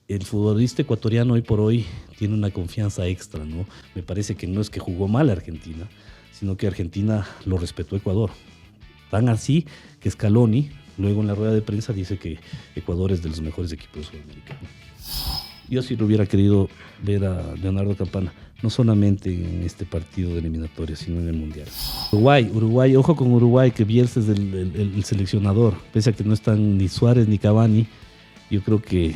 el futbolista ecuatoriano hoy por hoy tiene una confianza extra, ¿no? Me parece que no es que jugó mal Argentina, sino que Argentina lo respetó a Ecuador. Tan así que Scaloni, luego en la rueda de prensa, dice que Ecuador es de los mejores equipos de Sudamérica. Yo sí lo hubiera querido ver a Leonardo Campana, no solamente en este partido de eliminatoria, sino en el Mundial. Uruguay, ojo con Uruguay, que Bielsa es el seleccionador, pese a que no están ni Suárez ni Cavani. Yo creo que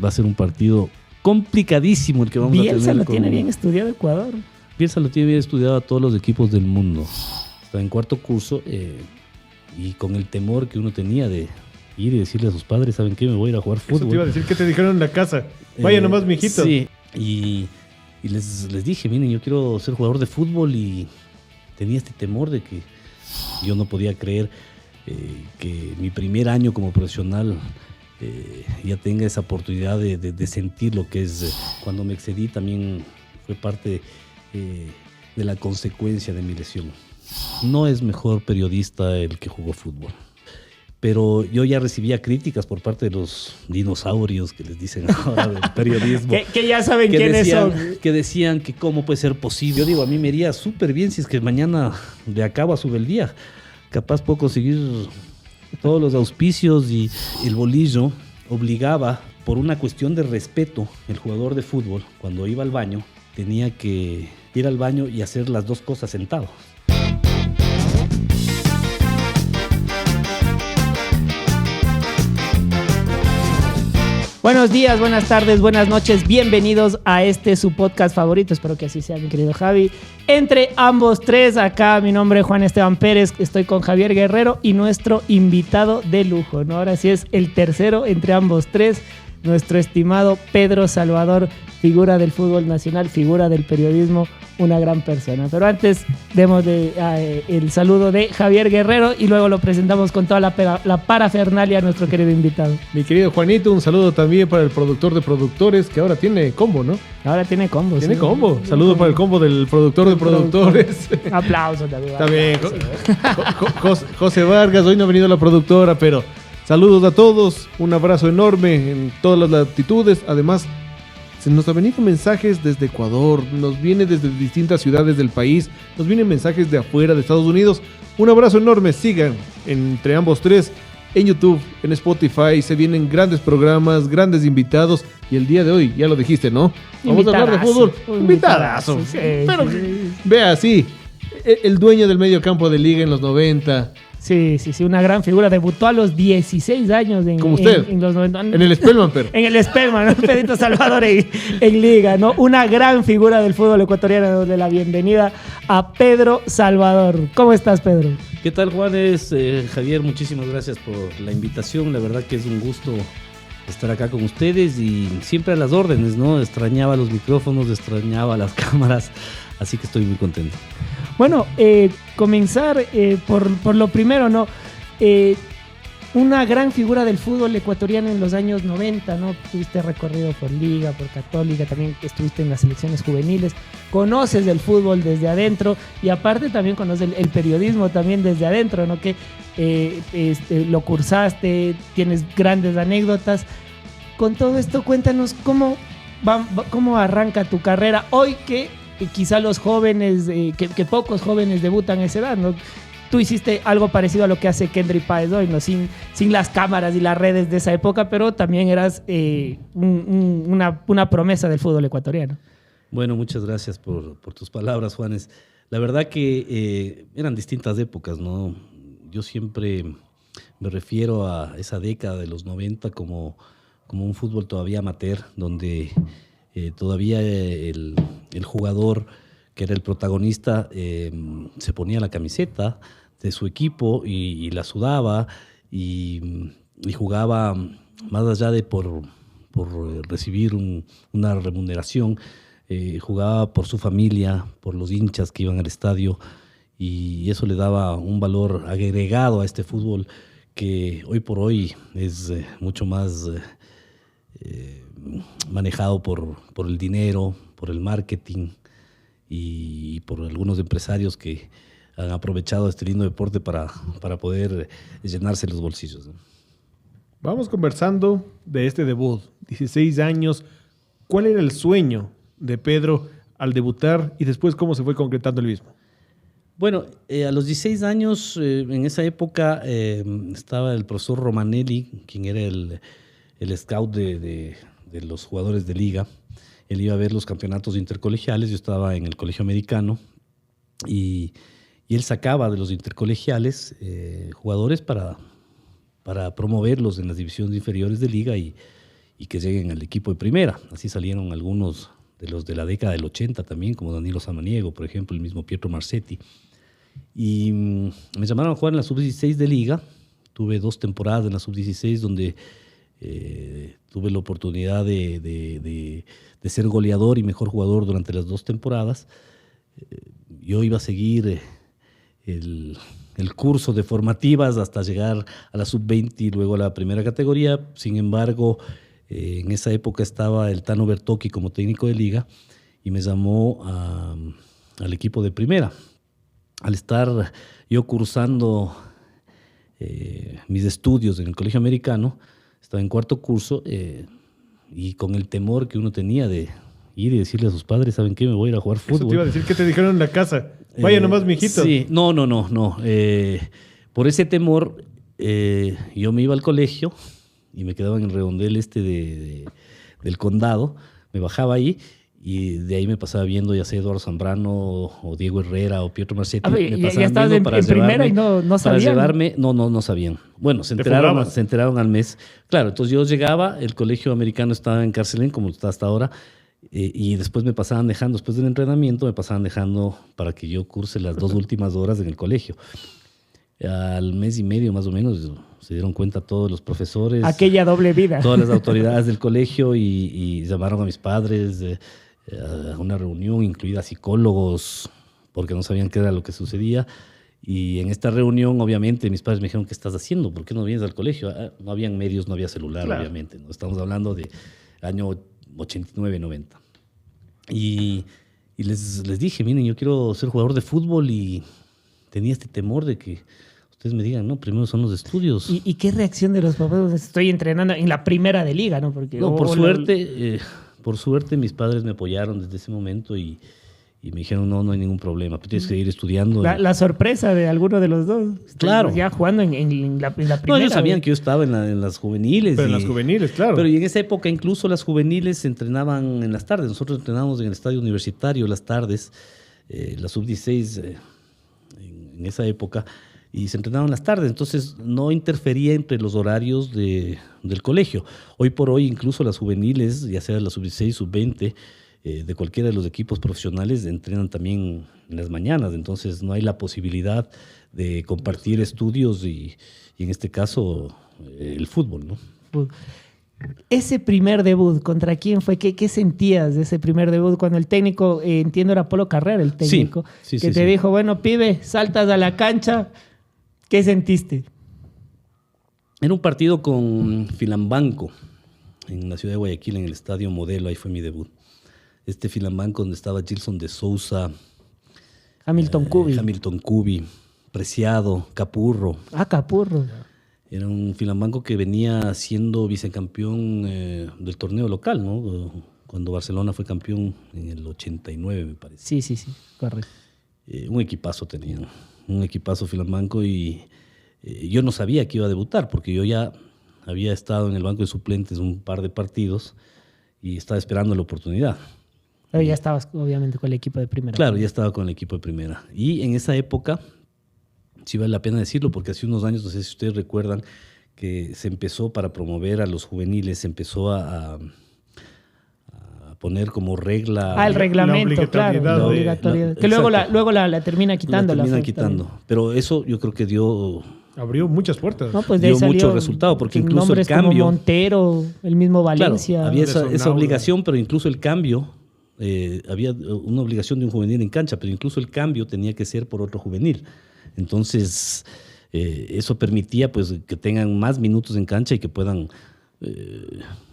va a ser un partido complicadísimo el que vamos a tener. Bielsa lo tiene bien estudiado Ecuador. Bielsa lo tiene bien estudiado a todos los equipos del mundo. Está en cuarto curso y con el temor que uno tenía de ir y decirle a sus padres, ¿saben qué? Me voy a ir a jugar fútbol. Eso te iba a decir, ¿qué te dijeron en la casa? Vaya nomás, mijito. Sí, y les dije, miren, yo quiero ser jugador de fútbol y tenía este temor de que yo no podía creer que mi primer año como profesional ya tenga esa oportunidad de sentir lo que es. Cuando me excedí también fue parte de la consecuencia de mi lesión. No es mejor periodista el que jugó fútbol, pero yo ya recibía críticas por parte de los dinosaurios que les dicen ahora del periodismo. que ya saben quiénes son. Que decían que cómo puede ser posible. Yo digo, a mí me iría súper bien si es que mañana de acá va a subir el día. Capaz puedo conseguir todos los auspicios, y el bolillo obligaba, por una cuestión de respeto, el jugador de fútbol, cuando iba al baño, tenía que ir al baño y hacer las dos cosas sentado. Buenos días, buenas tardes, buenas noches, bienvenidos a su podcast favorito, espero que así sea, mi querido Javi. Entre ambos tres, acá mi nombre es Juan Esteban Pérez, estoy con Javier Guerrero y nuestro invitado de lujo, ¿no? Ahora sí es el tercero entre ambos tres, nuestro estimado Pedro Salvador, figura del fútbol nacional, figura del periodismo, una gran persona. Pero antes demos el saludo de Javier Guerrero y luego lo presentamos con toda la parafernalia a nuestro querido invitado. Mi querido Juanito, un saludo también para el productor de productores, que ahora tiene combo, ¿no? Ahora tiene combo. Tiene sí. combo. Saludo para el combo del productor de productores. Aplausos también. También. José Vargas, hoy no ha venido la productora, pero saludos a todos, un abrazo enorme en todas las latitudes. Además, se nos han venido mensajes desde Ecuador, nos viene desde distintas ciudades del país, nos vienen mensajes de afuera, de Estados Unidos. Un abrazo enorme, sigan entre ambos tres en YouTube, en Spotify, se vienen grandes programas, grandes invitados, y el día de hoy, ya lo dijiste, ¿no? Vamos a hablar de fútbol. Invitadazo. Sí, Pero sí. vea, sí, el dueño del medio campo de Liga en los 90. Sí, una gran figura. Debutó a los 16 años como usted, en los 90. En el Spellman, pero. En el Spellman, ¿no? Pedrito Salvador en Liga, ¿no? Una gran figura del fútbol ecuatoriano. De la bienvenida a Pedro Salvador. ¿Cómo estás, Pedro? ¿Qué tal, Juanes? Javier, muchísimas gracias por la invitación. La verdad que es un gusto estar acá con ustedes y siempre a las órdenes, ¿no? Extrañaba los micrófonos, extrañaba las cámaras, así que estoy muy contento. Bueno, comenzar por lo primero, ¿no? Una gran figura del fútbol ecuatoriano en los años 90, ¿no? Tuviste recorrido por Liga, por Católica, también estuviste en las selecciones juveniles, conoces el fútbol desde adentro y aparte también conoces el periodismo también desde adentro, ¿no? Que lo cursaste, tienes grandes anécdotas. Con todo esto, cuéntanos cómo arranca tu carrera hoy que quizá los jóvenes, que pocos jóvenes debutan a esa edad, ¿no? Tú hiciste algo parecido a lo que hace Kendry Páez hoy, ¿no? Sin las cámaras y las redes de esa época, pero también eras una promesa del fútbol ecuatoriano. Bueno, muchas gracias por tus palabras, Juanes. La verdad que eran distintas épocas, ¿no? Yo siempre me refiero a esa década de los 90 como un fútbol todavía amateur, donde todavía el jugador que era el protagonista se ponía la camiseta de su equipo y la sudaba y jugaba más allá de por recibir una remuneración, jugaba por su familia, por los hinchas que iban al estadio, y eso le daba un valor agregado a este fútbol que hoy por hoy es mucho más manejado por el dinero, por el marketing y por algunos empresarios que han aprovechado este lindo deporte para poder llenarse los bolsillos, ¿no? Vamos conversando de este debut. 16 años. ¿Cuál era el sueño de Pedro al debutar y después cómo se fue concretando el mismo? Bueno, a los 16 años, en esa época, estaba el profesor Romanelli, quien era el scout de los jugadores de liga. Él iba a ver los campeonatos intercolegiales, yo estaba en el colegio americano y él sacaba de los intercolegiales jugadores para promoverlos en las divisiones inferiores de liga y que lleguen al equipo de primera. Así salieron algunos de los de la década del 80 también, como Danilo Samaniego, por ejemplo, el mismo Pietro Marsetti. Y me llamaron a jugar en la sub-16 de liga. Tuve 2 temporadas en la sub-16 donde tuve la oportunidad de ser goleador y mejor jugador durante las 2 temporadas. Yo iba a seguir el curso de formativas hasta llegar a la sub-20 y luego a la primera categoría. Sin embargo, en esa época estaba el Tano Bertocchi como técnico de liga y me llamó al equipo de primera. Al estar yo cursando mis estudios en el colegio americano, estaba en 4º curso y con el temor que uno tenía de ir y decirle a sus padres, ¿saben qué? Me voy a ir a jugar fútbol. Eso te iba a decir, ¿qué te dijeron en la casa? Vaya nomás, mijito. Sí, no. Por ese temor, yo me iba al colegio y me quedaba en el redondel del condado, me bajaba ahí y de ahí me pasaba viendo ya sea Eduardo Zambrano o Diego Herrera o Pietro Marsetti. Ya estabas en primera y no sabían. Para llevarme, no sabían. Bueno, se enteraron al mes. Claro, entonces yo llegaba, el colegio americano estaba en Carcelén, como está hasta ahora, y después me pasaban dejando, después del entrenamiento, me pasaban dejando para que yo curse las 2 últimas horas en el colegio. Al mes y medio más o menos se dieron cuenta todos los profesores. Aquella doble vida. Todas las autoridades del colegio y llamaron a mis padres a una reunión, incluida psicólogos, porque no sabían qué era lo que sucedía. Y en esta reunión, obviamente, mis padres me dijeron, ¿qué estás haciendo? ¿Por qué no vienes al colegio? No habían medios, no había celular, claro. Obviamente. ¿No? Estamos hablando de año 89, 90. Y les dije, miren, yo quiero ser jugador de fútbol y tenía este temor de que ustedes me digan, no, primero son los estudios. ¿Y qué reacción de los papás? Estoy entrenando en la primera de liga, ¿no? Porque, no, por suerte mis padres me apoyaron desde ese momento y me dijeron, no hay ningún problema, pero tienes que ir estudiando. La sorpresa de alguno de los dos. Claro. Ya jugando en la primera. No, ellos sabían que yo estaba en las juveniles. Pero en las juveniles, claro. Pero y en esa época incluso las juveniles se entrenaban en las tardes. Nosotros entrenábamos en el estadio universitario las tardes, la sub-16 en esa época, y se entrenaban las tardes. Entonces no interfería entre los horarios del colegio. Hoy por hoy incluso las juveniles, ya sea la sub-16, sub-20, de cualquiera de los equipos profesionales entrenan también en las mañanas, entonces no hay la posibilidad de compartir estudios y en este caso el fútbol, ¿no? Ese primer debut, ¿contra quién fue? ¿Qué sentías de ese primer debut cuando el técnico, entiendo era Polo Carrera el técnico, sí, te dijo, bueno, pibe, saltas a la cancha, ¿qué sentiste? Era un partido con Filambanco en la ciudad de Guayaquil, en el Estadio Modelo, ahí fue mi debut. Este Filambanco donde estaba Gilson de Sousa, Hamilton Cubi, Preciado, Capurro. Capurro. Era un Filambanco que venía siendo vicecampeón del torneo local, ¿no? Cuando Barcelona fue campeón en el 89, me parece. Sí, correcto. Un equipazo tenían, un equipazo Filambanco y yo no sabía que iba a debutar porque yo ya había estado en el banco de suplentes un par de partidos y estaba esperando la oportunidad. Pero ya estabas obviamente con el equipo de primera. Claro, ya estaba con el equipo de primera. Y en esa época, sí vale la pena decirlo, porque hace unos años, no sé si ustedes recuerdan, que se empezó para promover a los juveniles, se empezó a poner como regla... el reglamento, claro. La obligatoriedad. Que luego la termina quitando. La termina quitando. Pero eso yo creo que abrió muchas puertas. No, pues dio mucho resultado, porque incluso el cambio... Como Montero, el mismo Valencia... Claro, había esa obligación, pero incluso el cambio... había una obligación de un juvenil en cancha, pero incluso el cambio tenía que ser por otro juvenil. Entonces, eso permitía pues, que tengan más minutos en cancha y que puedan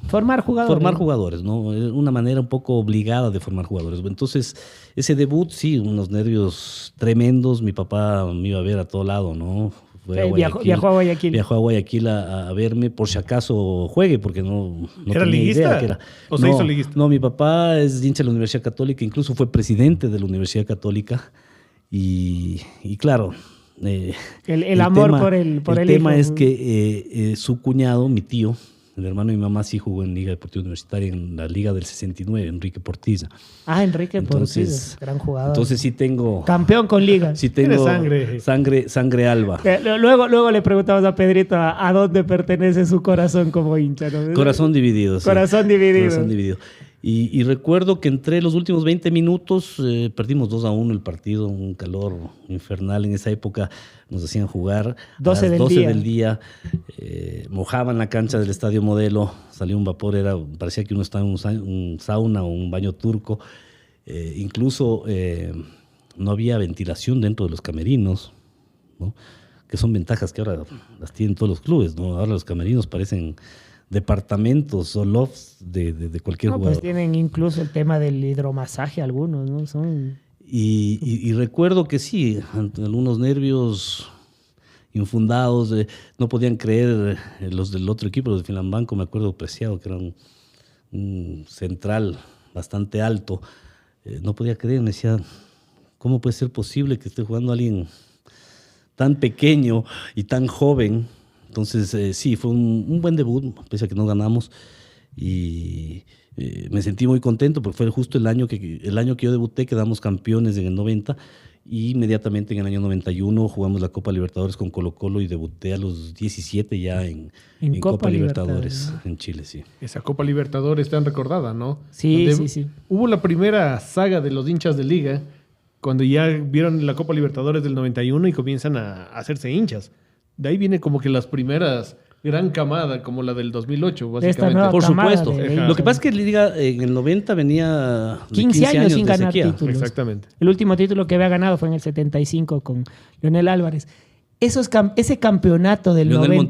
formar jugadores, ¿no? Una manera un poco obligada de formar jugadores. Entonces, ese debut, sí, unos nervios tremendos. Mi papá me iba a ver a todo lado, ¿no? fue a Viajó Guayaquil. a Guayaquil. Viajó a Guayaquil a verme por si acaso juegue, porque no ¿Era tenía liguista? idea que era. ¿O se hizo liguista? No, mi papá es hincha de la Universidad Católica, incluso fue presidente de la Universidad Católica. Y claro, El amor por el tema hijo. es que su cuñado, mi tío, el hermano de mi mamá, sí jugó en Liga Deportiva Universitaria, en la Liga del 69, Enrique Portiza. Enrique Entonces, Portillo, gran jugador. Entonces sí tengo... Campeón con Liga. Sí tengo Tiene sangre alba. Luego le preguntamos a Pedrito a dónde pertenece su corazón como hincha, ¿no? Corazón dividido. Sí. Corazón dividido. Corazón dividido. Y recuerdo que entre los últimos 20 minutos perdimos 2-1 el partido, un calor infernal en esa época, nos hacían jugar 12 a las del 12 día. del día, mojaban la cancha del Estadio Modelo, salió un vapor, parecía que uno estaba en un sauna o un baño turco, incluso no había ventilación dentro de los camerinos, ¿no? Que son ventajas que ahora las tienen todos los clubes, ¿no? Ahora los camerinos parecen departamentos o lofts de cualquier No, jugador. pues tienen incluso el tema del hidromasaje algunos, ¿no? Y recuerdo que sí, ante algunos nervios infundados, no podían creer los del otro equipo, los de Filambanco, me acuerdo Preciado, que era un central bastante alto, no podía creer, me decía, ¿cómo puede ser posible que esté jugando alguien tan pequeño y tan joven? Entonces, sí, fue un buen debut, pese a que no ganamos. Y me sentí muy contento porque fue justo el año que yo debuté, quedamos campeones en el 90. Y inmediatamente en el año 91 jugamos la Copa Libertadores con Colo-Colo y debuté a los 17 ya en Copa Libertadores, ¿no? En Chile, sí. Esa Copa Libertadores tan recordada, ¿no? Sí, Donde sí. Hubo la primera saga de los hinchas de Liga, cuando ya vieron la Copa Libertadores del 91 y comienzan a hacerse hinchas. De ahí viene como que las primeras gran camada, como la del 2008, básicamente. nueva Por camada supuesto. de Lo que pasa es que Liga en el 90 venía de 15 años sin de ganar sequía. títulos. Exactamente. El último título que había ganado fue en el 75 con Leonel Álvarez. Ese campeonato del Leonel 90...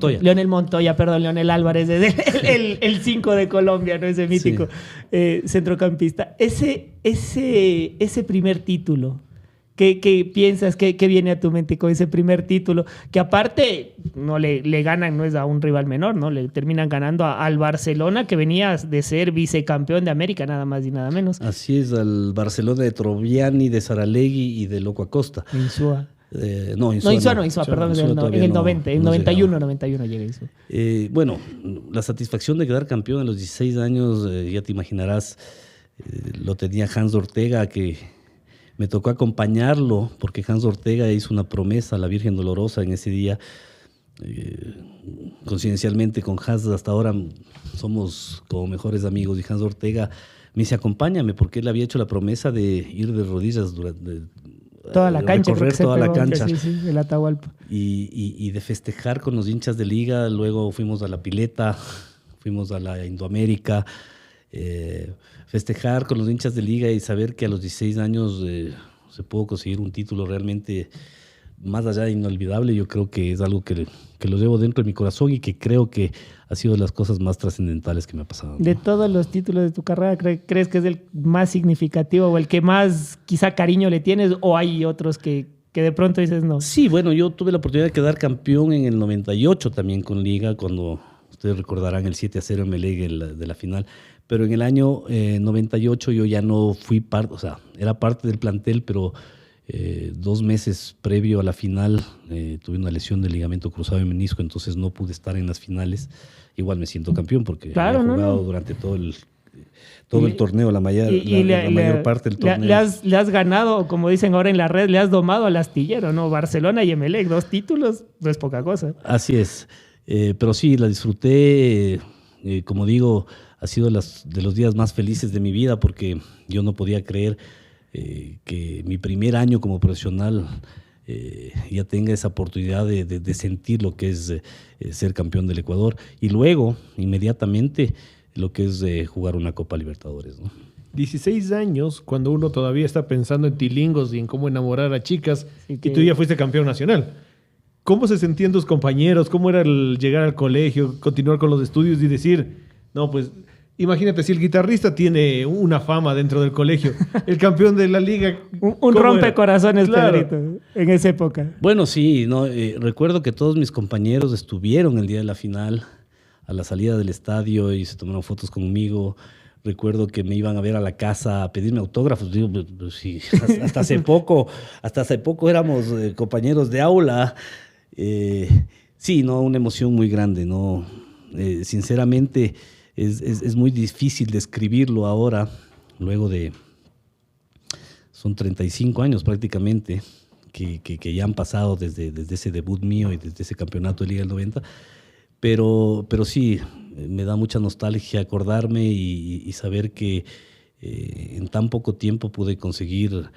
Montoya. Leonel Álvarez, el 5 de Colombia, ¿no? Ese mítico centrocampista. Ese primer título, ¿qué piensas? ¿Qué viene a tu mente con ese primer título? Que aparte no le ganan, no es a un rival menor, ¿no? Le terminan ganando al Barcelona, que venía de ser vicecampeón de América, nada más y nada menos. Así es, al Barcelona de Troviani, de Saralegui y de Loco Acosta. Insúa. Insúa, Perdón, Insúa en el 90, en 91 llega Insúa. Bueno, la satisfacción de quedar campeón a los 16 años, ya te imaginarás, lo tenía Hans Ortega, que me tocó acompañarlo, porque Hans Ortega hizo una promesa a la Virgen Dolorosa en ese día. Coincidencialmente con Hans hasta ahora somos como mejores amigos, y Hans Ortega me dice, acompáñame, porque él había hecho la promesa de ir de rodillas durante... Toda la cancha. Recorrer toda la cancha. Sí, el Atahualpa. Y de festejar con los hinchas de Liga. Luego fuimos a la Pileta, fuimos a la Indoamérica. Festejar con los hinchas de Liga y saber que a los 16 años se pudo conseguir un título realmente más allá de inolvidable. Yo creo que es algo que lo llevo dentro de mi corazón y que creo que ha sido de las cosas más trascendentales que me ha pasado, ¿no? De todos los títulos de tu carrera, ¿crees que es el más significativo o el que más quizá cariño le tienes, o hay otros que de pronto dices no? Sí, bueno, yo tuve la oportunidad de quedar campeón en el 98 también con Liga, cuando ustedes recordarán el 7-0 en Melec de la final. Pero en el año 98 yo ya no fui parte, o sea, era parte del plantel, pero 2 meses previo a la final tuve una lesión del ligamento cruzado de menisco, entonces no pude estar en las finales. Igual me siento campeón porque claro, he jugado durante todo el torneo, la mayor parte del torneo. Le has ganado, como dicen ahora en la red, le has domado al astillero, ¿no? Barcelona y Emelec, 2 títulos, no es poca cosa. Así es, pero sí, la disfruté, como digo, ha sido de los días más felices de mi vida, porque yo no podía creer que mi primer año como profesional ya tenga esa oportunidad de sentir lo que es ser campeón del Ecuador, y luego, inmediatamente, lo que es jugar una Copa Libertadores, ¿no? 16 años, cuando uno todavía está pensando en tilingos y en cómo enamorar a chicas, Sí, y tú ya fuiste campeón nacional. ¿Cómo se sentían tus compañeros? ¿Cómo era el llegar al colegio, continuar con los estudios y decir, no, pues Imagínate, si el guitarrista tiene una fama dentro del colegio, el campeón de la liga... Un rompecorazones, claro. Pedrito, en esa época. Bueno, sí, no, recuerdo que todos mis compañeros estuvieron el día de la final a la salida del estadio y se tomaron fotos conmigo. Recuerdo que me iban a ver a la casa a pedirme autógrafos. Digo, pues, sí, hasta hace poco éramos compañeros de aula. Sí, no, una emoción muy grande, ¿no? Sinceramente, es muy difícil describirlo ahora, luego de... Son 35 años prácticamente que ya han pasado desde ese debut mío y desde ese campeonato de Liga del 90, pero sí, me da mucha nostalgia acordarme y saber que en tan poco tiempo pude conseguir,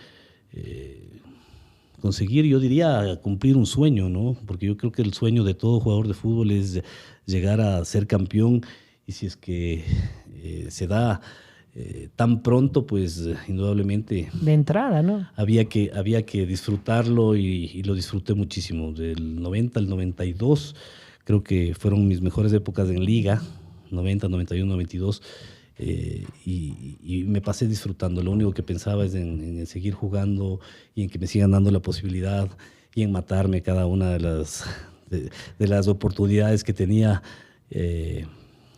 yo diría, cumplir un sueño, ¿no? Porque yo creo que el sueño de todo jugador de fútbol es llegar a ser campeón, y si es que se da tan pronto, pues indudablemente... De entrada, ¿no? Había que disfrutarlo y lo disfruté muchísimo. Del 90 al 92 creo que fueron mis mejores épocas en Liga, 90, 91, 92, y me pasé disfrutando. Lo único que pensaba es en seguir jugando y en que me sigan dando la posibilidad y en matarme cada una de las oportunidades que tenía,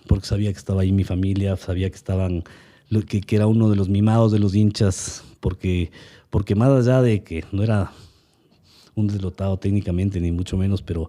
porque sabía que estaba ahí mi familia, sabía que estaban... Que era uno de los mimados de los hinchas, porque más allá de que no era un deslotado técnicamente, ni mucho menos, pero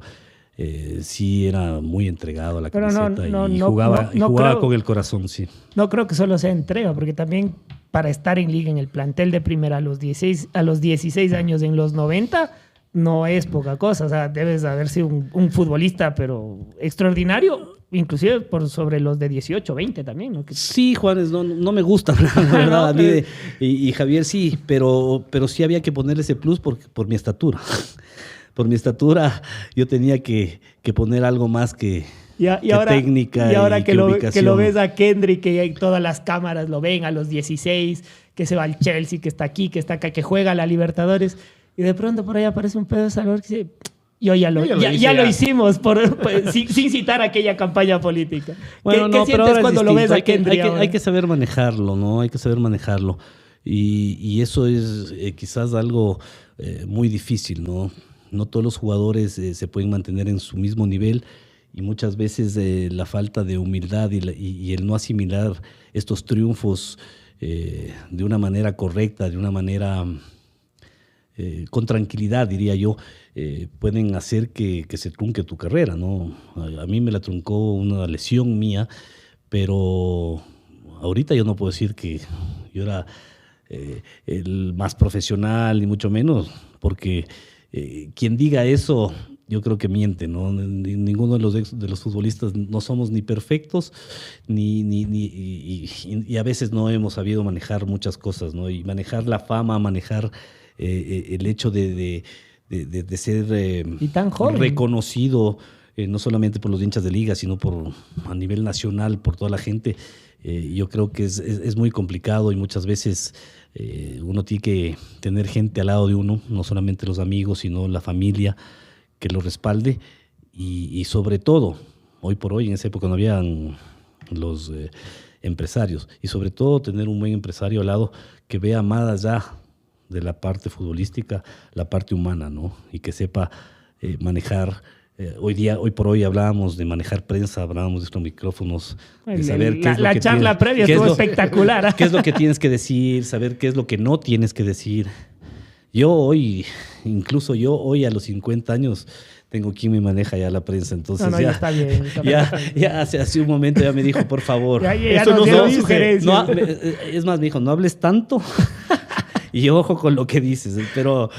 sí era muy entregado a la camiseta y jugaba con el corazón, sí. No creo que solo sea entrega, porque también para estar en liga en el plantel de primera a los 16 años en los 90 no es poca cosa. O sea, debes haber sido un futbolista, pero extraordinario, inclusive por sobre los de 18, 20 también, ¿no? Sí, Juanes, no me gusta, la verdad. A mí y Javier sí, pero sí había que ponerle ese plus por mi estatura. Por mi estatura yo tenía que poner algo más que técnica y ahora que ubicación. lo ves a Kendrick, que todas las cámaras lo ven a los 16, que se va al Chelsea, que está aquí, que está acá, que juega a la Libertadores, y de pronto por ahí aparece un Pedro Salvador que dice... Ya lo hicimos sin citar aquella campaña política. Bueno, ¿Qué sientes cuando lo ves a Kendrick? Hay que saber manejarlo, ¿no? Hay que saber manejarlo. Y eso es quizás algo muy difícil, ¿no? No todos los jugadores se pueden mantener en su mismo nivel, y muchas veces la falta de humildad y el no asimilar estos triunfos de una manera correcta, de una manera... con tranquilidad, diría yo, pueden hacer que se trunque tu carrera, ¿no? A mí me la truncó una lesión mía, pero ahorita yo no puedo decir que yo era el más profesional, ni mucho menos, porque quien diga eso, yo creo que miente, ¿no? Ninguno de los futbolistas no somos ni perfectos, y a veces no hemos sabido manejar muchas cosas, ¿no? Y manejar la fama, manejar... el hecho de ser y tan joven, reconocido no solamente por los hinchas de liga, sino a nivel nacional, por toda la gente, yo creo que es muy complicado, y muchas veces uno tiene que tener gente al lado de uno, no solamente los amigos, sino la familia que lo respalde, y sobre todo, hoy por hoy, en esa época no habían los empresarios, y sobre todo tener un buen empresario al lado que vea más allá de la parte futbolística, la parte humana, ¿no? Y que sepa manejar. Hoy por hoy hablábamos de manejar prensa, hablábamos de estos micrófonos, de saber qué es lo que charla previa estuvo espectacular. ¿Qué es lo que tienes que decir? Saber qué es lo que no tienes que decir. Incluso yo hoy a los 50 años, tengo quien me maneja ya la prensa, entonces ya está bien. Ya hace un momento ya me dijo, por favor. Ya nos dio sugerencias. Es más, me dijo, no hables tanto. Y ojo con lo que dices, pero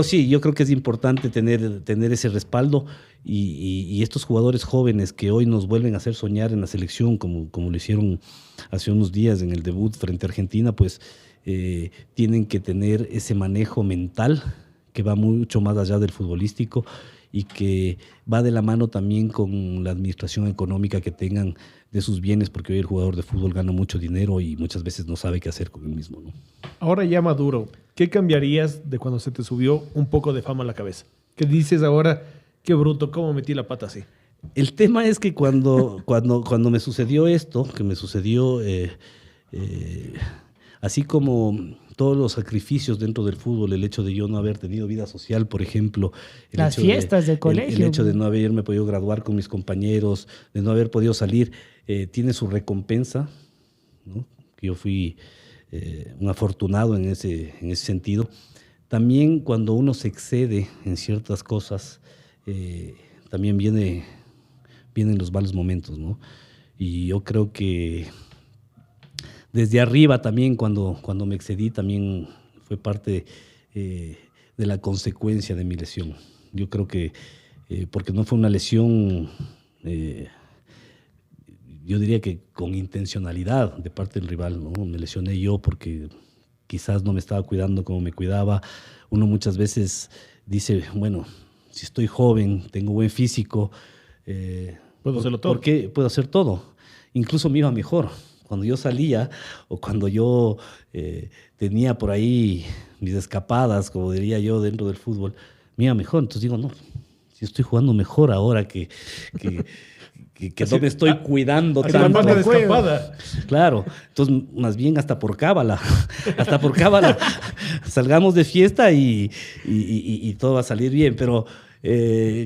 sí, yo creo que es importante tener ese respaldo, y estos jugadores jóvenes que hoy nos vuelven a hacer soñar en la selección, como lo hicieron hace unos días en el debut frente a Argentina, pues tienen que tener ese manejo mental que va mucho más allá del futbolístico, y que va de la mano también con la administración económica que tengan de sus bienes, porque hoy el jugador de fútbol gana mucho dinero y muchas veces no sabe qué hacer con él mismo, ¿no? Ahora ya maduro, ¿qué cambiarías de cuando se te subió un poco de fama a la cabeza? ¿Qué dices ahora? Qué bruto, ¿cómo metí la pata así? El tema es que cuando me sucedió esto, que me sucedió así como todos los sacrificios dentro del fútbol, el hecho de yo no haber tenido vida social, por ejemplo, Las fiestas del el colegio. hecho de no haberme podido graduar con mis compañeros, de no haber podido salir, tiene su recompensa, ¿no? Que yo fui un afortunado en ese sentido. También cuando uno se excede en ciertas cosas, también vienen los malos momentos, ¿no? Y yo creo que desde arriba también, cuando me excedí, también fue parte de la consecuencia de mi lesión. Yo creo que, porque no fue una lesión, yo diría que con intencionalidad de parte del rival, ¿no? Me lesioné yo porque quizás no me estaba cuidando como me cuidaba. Uno muchas veces dice, bueno, si estoy joven, tengo buen físico, Puedo hacerlo todo. ¿por qué puedo hacer todo? Incluso me iba mejor. Cuando yo salía o cuando yo tenía por ahí mis escapadas, como diría yo, dentro del fútbol, me iba mejor. Entonces digo, no, si estoy jugando mejor ahora que no me estoy cuidando tanto. La escapada. Claro, entonces más bien hasta por cábala, salgamos de fiesta y todo va a salir bien. Pero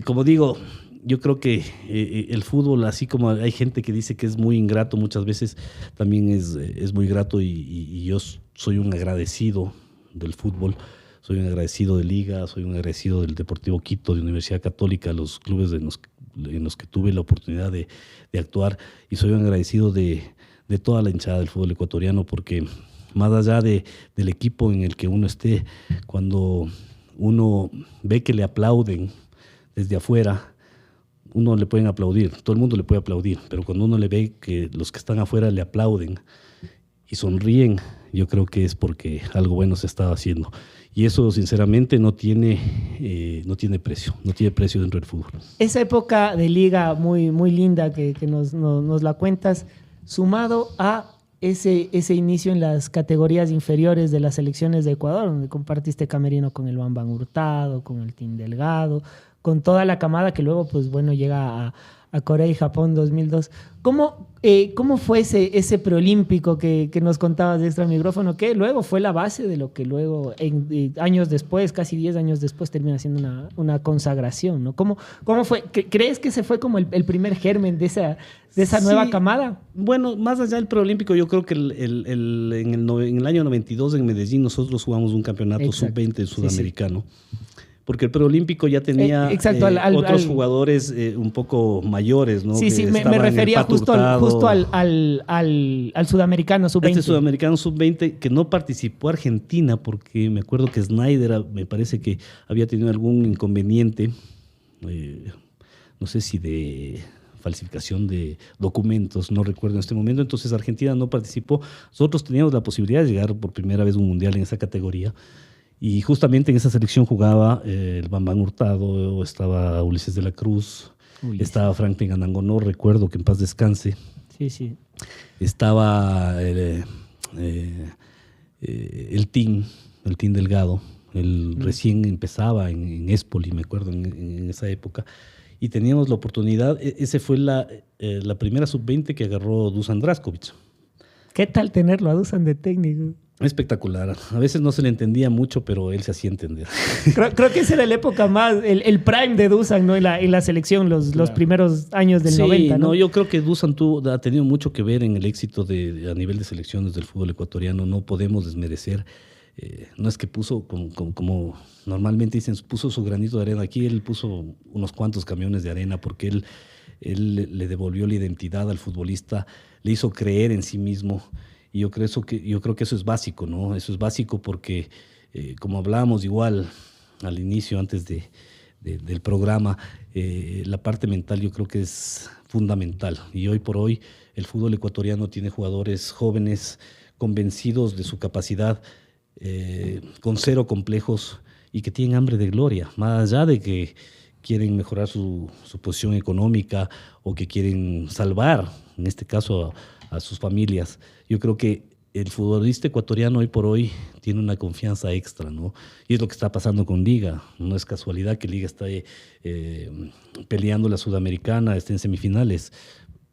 como digo, yo creo que el fútbol, así como hay gente que dice que es muy ingrato, muchas veces también es muy grato y yo soy un agradecido del fútbol, soy un agradecido de Liga, soy un agradecido del Deportivo Quito, de Universidad Católica, los clubes en los que tuve la oportunidad de actuar, y soy un agradecido de toda la hinchada del fútbol ecuatoriano, porque más allá del equipo en el que uno esté, cuando uno ve que le aplauden desde afuera, uno le pueden aplaudir, todo el mundo le puede aplaudir, pero cuando uno le ve que los que están afuera le aplauden y sonríen, yo creo que es porque algo bueno se está haciendo. Y eso, sinceramente, no tiene precio dentro del fútbol. Esa época de liga muy, muy linda que nos la cuentas, sumado a ese inicio en las categorías inferiores de las selecciones de Ecuador, donde compartiste camerino con el Bambam Hurtado, con el Team Delgado, con toda la camada que luego, pues bueno, llega a Corea y Japón 2002. ¿Cómo fue ese preolímpico que nos contabas de extra micrófono, que luego fue la base de lo que luego, años después, casi 10 años después, termina siendo una consagración, ¿no? ¿Cómo fue? ¿Crees que ese fue como el primer germen de esa nueva camada? Bueno, más allá del preolímpico, yo creo que en el año 92 en Medellín nosotros jugamos un campeonato sub-20 sudamericano. Sí. Porque el preolímpico ya tenía otros jugadores un poco mayores, ¿no? Sí, me refería justo al sudamericano sub-20. Este sudamericano sub-20 que no participó Argentina, porque me acuerdo que Snyder me parece que había tenido algún inconveniente, no sé si de falsificación de documentos, no recuerdo en este momento. Entonces Argentina no participó. Nosotros teníamos la posibilidad de llegar por primera vez a un mundial en esa categoría. Y justamente en esa selección jugaba el Bambam Hurtado, estaba Ulises de la Cruz, estaba Franklin Anangonó, recuerdo que en paz descanse. Sí. Estaba el Team Delgado, recién empezaba en Espoli, me acuerdo, en esa época. Y teníamos la oportunidad, esa fue la primera sub-20 que agarró Dusan Draskovic. ¿Qué tal tenerlo a Dusan de técnico? Espectacular. A veces no se le entendía mucho, pero él se hacía entender. Creo que esa era la época más, el prime de Dusan, ¿no? En la selección, los primeros años del 90, ¿no? Yo creo que Dusan ha tenido mucho que ver en el éxito a nivel de selecciones del fútbol ecuatoriano. No podemos desmerecer. No es que puso, como normalmente dicen, puso su granito de arena. Aquí él puso unos cuantos camiones de arena porque él le devolvió la identidad al futbolista, le hizo creer en sí mismo. Y yo creo que eso es básico, ¿no? Eso es básico porque, como hablábamos igual al inicio, antes del programa, la parte mental yo creo que es fundamental. Y hoy por hoy el fútbol ecuatoriano tiene jugadores jóvenes, convencidos de su capacidad, con cero complejos y que tienen hambre de gloria, más allá de que quieren mejorar su posición económica o que quieren salvar, en este caso, a sus familias. Yo creo que el futbolista ecuatoriano hoy por hoy tiene una confianza extra, ¿no? Y es lo que está pasando con Liga. No es casualidad que Liga está peleando la Sudamericana, está en semifinales.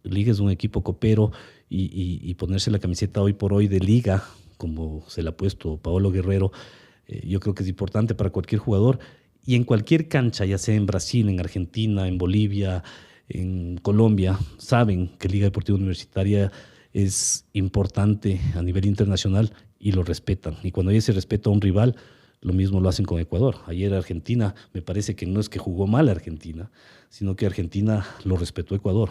Liga es un equipo copero y ponerse la camiseta hoy por hoy de Liga, como se la ha puesto Paolo Guerrero, yo creo que es importante para cualquier jugador. Y en cualquier cancha, ya sea en Brasil, en Argentina, en Bolivia, en Colombia, saben que Liga Deportiva Universitaria es importante a nivel internacional y lo respetan. Y cuando hay ese respeto a un rival, lo mismo lo hacen con Ecuador. Ayer Argentina, me parece que no es que jugó mal Argentina, sino que Argentina lo respetó a Ecuador.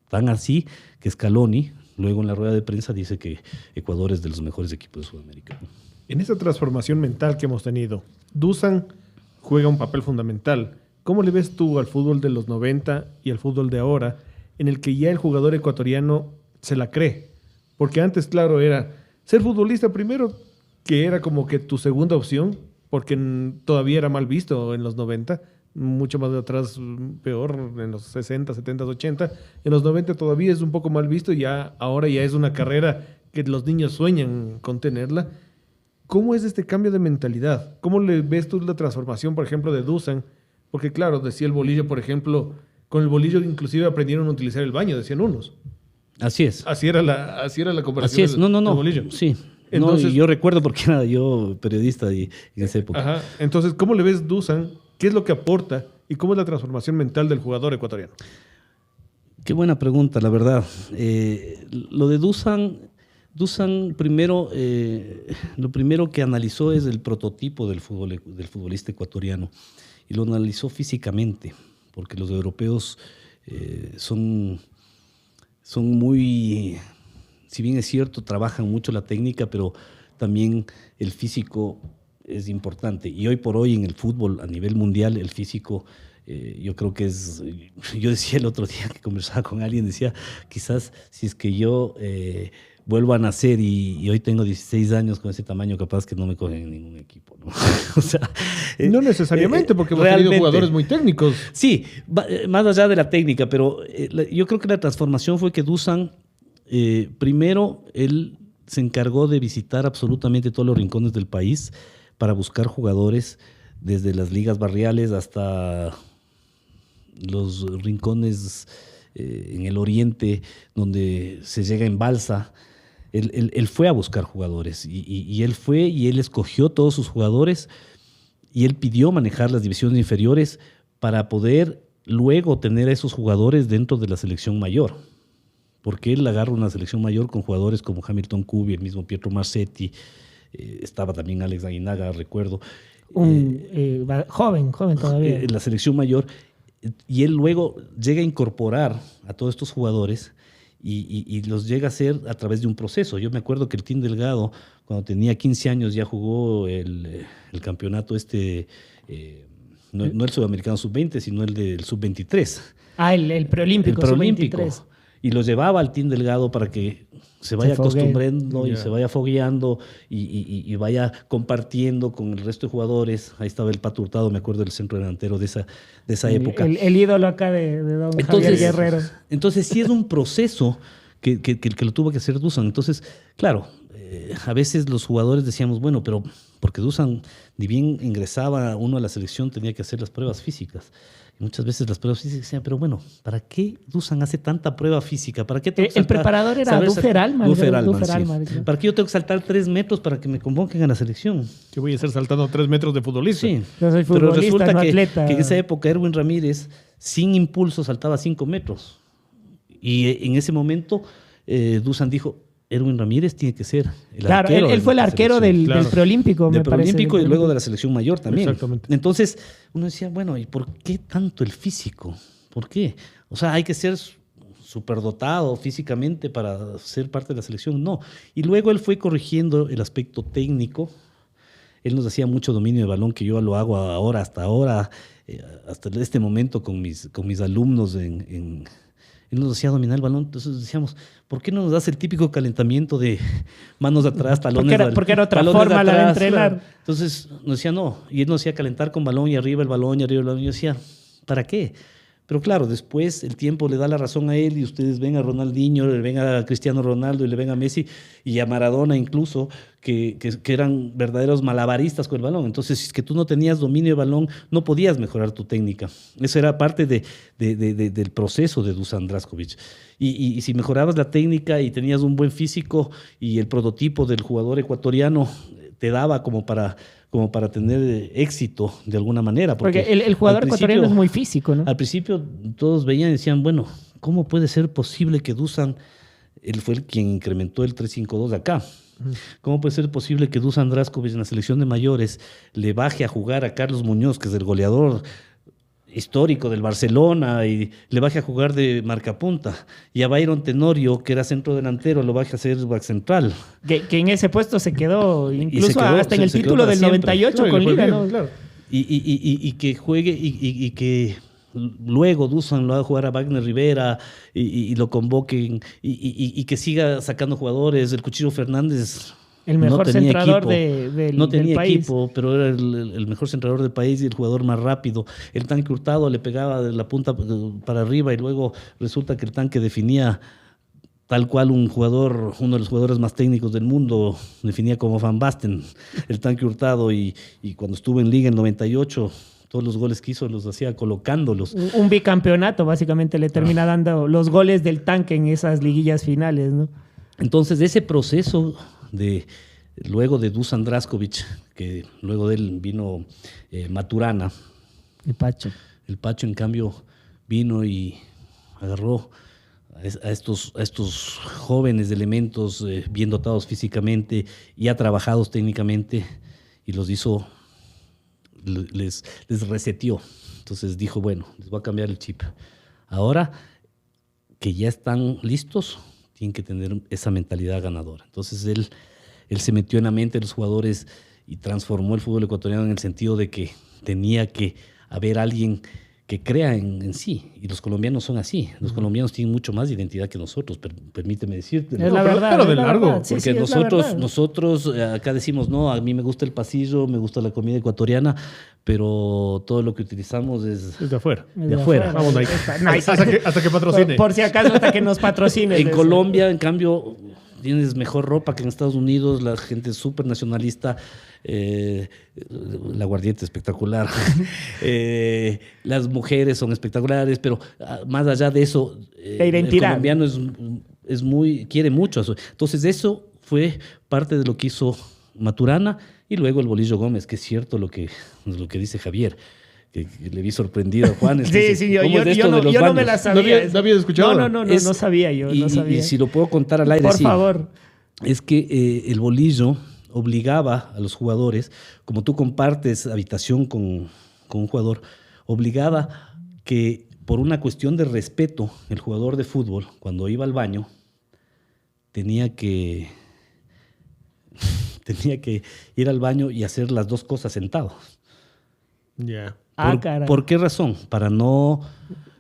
Tan así que Scaloni, luego en la rueda de prensa, dice que Ecuador es de los mejores equipos de Sudamérica. En esa transformación mental que hemos tenido, Dusan juega un papel fundamental. ¿Cómo le ves tú al fútbol de los 90 y al fútbol de ahora, en el que ya el jugador ecuatoriano se la cree? Porque antes, claro, era ser futbolista primero, que era como que tu segunda opción, porque todavía era mal visto en los 90, mucho más de atrás, peor, en los 60, 70, 80. En los 90 todavía es un poco mal visto y ahora ya es una carrera que los niños sueñan con tenerla. ¿Cómo es este cambio de mentalidad? ¿Cómo le ves tú la transformación, por ejemplo, de Dusan? Porque claro, decía el bolillo, por ejemplo, con el bolillo inclusive aprendieron a utilizar el baño, decían unos. Así es. Así era la comparación. Así es. Del No. bolillo. Sí. Entonces, yo recuerdo porque era yo periodista en esa época. Ajá. Entonces, ¿cómo le ves Dusan? ¿Qué es lo que aporta? ¿Y cómo es la transformación mental del jugador ecuatoriano? Qué buena pregunta, la verdad. Lo de Dusan primero, lo primero que analizó es el prototipo del futbolista ecuatoriano y lo analizó físicamente, porque los europeos son muy, si bien es cierto, trabajan mucho la técnica, pero también el físico es importante. Y hoy por hoy en el fútbol a nivel mundial, el físico, yo creo que es... Yo decía el otro día que conversaba con alguien, decía, quizás si es que yo vuelvo a nacer y hoy tengo 16 años con ese tamaño, capaz que no me cogen en ningún equipo, ¿no? O sea, no necesariamente, porque hemos tenido jugadores muy técnicos. Sí, más allá de la técnica, pero yo creo que la transformación fue que Dusan, primero, él se encargó de visitar absolutamente todos los rincones del país para buscar jugadores desde las ligas barriales hasta los rincones en el oriente donde se llega en balsa. Él fue a buscar jugadores y él fue y él escogió todos sus jugadores y él pidió manejar las divisiones inferiores para poder luego tener a esos jugadores dentro de la selección mayor. Porque él agarra una selección mayor con jugadores como Hamilton Cubi, el mismo Pietro Marsetti, estaba también Alex Aguinaga, recuerdo. Joven todavía. En la selección mayor. Y él luego llega a incorporar a todos estos jugadores y los llega a hacer a través de un proceso. Yo me acuerdo que el Team Delgado, cuando tenía 15 años, ya jugó el campeonato no el sudamericano sub-20, sino el del sub-23. El preolímpico. El preolímpico. Sub-23. Y lo llevaba al Team Delgado para que se vaya acostumbrando y se vaya fogueando y vaya compartiendo con el resto de jugadores. Ahí estaba el Pato Hurtado, me acuerdo del centro delantero de esa época. El ídolo acá de don Javier Guerrero. Entonces sí es un proceso que lo tuvo que hacer Dusan. Entonces, claro, a veces los jugadores decíamos, bueno, pero porque Dusan, ni bien ingresaba uno a la selección, tenía que hacer las pruebas físicas. Y muchas veces las pruebas físicas decían, pero bueno, ¿para qué Dusan hace tanta prueba física? ¿Para qué tengo que el preparador era Dufer Alman. Sí. ¿Para qué yo tengo que saltar 3 metros para que me convoquen a la selección? ¿Qué voy a hacer saltando 3 metros de futbolista? Sí, yo soy futbolista, pero resulta no que atleta. en esa época Erwin Ramírez, sin impulso, saltaba 5 metros. Y en ese momento Dusan dijo, Erwin Ramírez tiene que ser el arquero. Él fue el arquero del preolímpico, me parece. Del preolímpico y luego de la selección mayor también. Exactamente. Entonces uno decía, bueno, ¿y por qué tanto el físico? ¿Por qué? O sea, hay que ser superdotado físicamente para ser parte de la selección. No. Y luego él fue corrigiendo el aspecto técnico. Él nos hacía mucho dominio de balón, que yo lo hago hasta este momento con mis alumnos él nos hacía dominar el balón, entonces decíamos, ¿por qué no nos das el típico calentamiento de manos atrás, talones porque era otra forma la de entrenar. Claro. Entonces nos decía no, y él nos hacía calentar con balón y arriba el balón y arriba el balón. Y yo decía, ¿para qué? Pero claro, después el tiempo le da la razón a él y ustedes ven a Ronaldinho, le ven a Cristiano Ronaldo y le ven a Messi y a Maradona incluso, que eran verdaderos malabaristas con el balón. Entonces, si es que tú no tenías dominio de balón, no podías mejorar tu técnica. Eso era parte del proceso de Dusan Drašković. Y si mejorabas la técnica y tenías un buen físico y el prototipo del jugador ecuatoriano te daba como para tener éxito de alguna manera. Porque el jugador ecuatoriano es muy físico, ¿no? Al principio todos veían y decían, bueno, ¿cómo puede ser posible que Dusan, él fue el quien incrementó el 3-5-2 de acá? ¿Cómo puede ser posible que Dusan Drašković en la selección de mayores le baje a jugar a Carlos Muñoz, que es el goleador histórico del Barcelona, y le baje a jugar de marcapunta, y a Byron Tenorio, que era centro delantero, lo baje a ser back central? Que en ese puesto se quedó, incluso se quedó, hasta en el título del 98 Claro, con y le fue Liga, bien, ¿no? claro. Y que juegue y que luego Dusan lo haga jugar a Wagner Rivera y lo convoquen y que siga sacando jugadores. El Cuchillo Fernández El mejor no tenía centrador equipo, no tenía del país. equipo, pero era el mejor centrador del país y el jugador más rápido. El Tanque Hurtado le pegaba de la punta para arriba y luego resulta que el Tanque definía tal cual un jugador, uno de los jugadores más técnicos del mundo, definía como Van Basten, el Tanque Hurtado, y cuando estuvo en Liga en 98, todos los goles que hizo los hacía colocándolos. Un bicampeonato básicamente le termina dando los goles del Tanque en esas liguillas finales, ¿no? Entonces, ese proceso luego de Dusan Drašković, que luego de él vino Maturana, El Pacho. el Pacho en cambio vino y agarró a estos jóvenes elementos bien dotados físicamente y ya trabajados técnicamente y los hizo, les reseteó. Entonces dijo, bueno, les voy a cambiar el chip. Ahora que ya están listos, tienen que tener esa mentalidad ganadora. Entonces él se metió en la mente de los jugadores y transformó el fútbol ecuatoriano en el sentido de que tenía que haber alguien que crea en sí. Y los colombianos son así. Los colombianos tienen mucho más identidad que nosotros, permíteme decirte. Es la verdad. pero de es la largo. verdad. Sí, Porque sí, es la verdad. nosotros acá decimos, no, a mí me gusta el pasillo, me gusta la comida ecuatoriana, pero todo lo que utilizamos es Es de afuera. Es de afuera. Vamos, Nike. Nice. Hasta que patrocine. Por si acaso, hasta que nos patrocine. En Colombia, en cambio, tienes mejor ropa que en Estados Unidos, la gente es súper nacionalista, la guardiente espectacular, las mujeres son espectaculares, pero más allá de eso, La identidad. el colombiano quiere mucho eso. Entonces eso fue parte de lo que hizo Maturana y luego el Bolillo Gómez, que es cierto lo que dice Javier. Que le vi sorprendido a Juan. Sí, yo no me la sabía. ¿No habías escuchado? No sabía yo. No sabía. Y si lo puedo contar al aire, Por sí. favor. Es que el bolillo obligaba a los jugadores, como tú compartes habitación con un jugador, obligaba que por una cuestión de respeto, el jugador de fútbol, cuando iba al baño, tenía que ir al baño y hacer las dos cosas sentado. Ya. Caray. ¿Por qué razón? Para no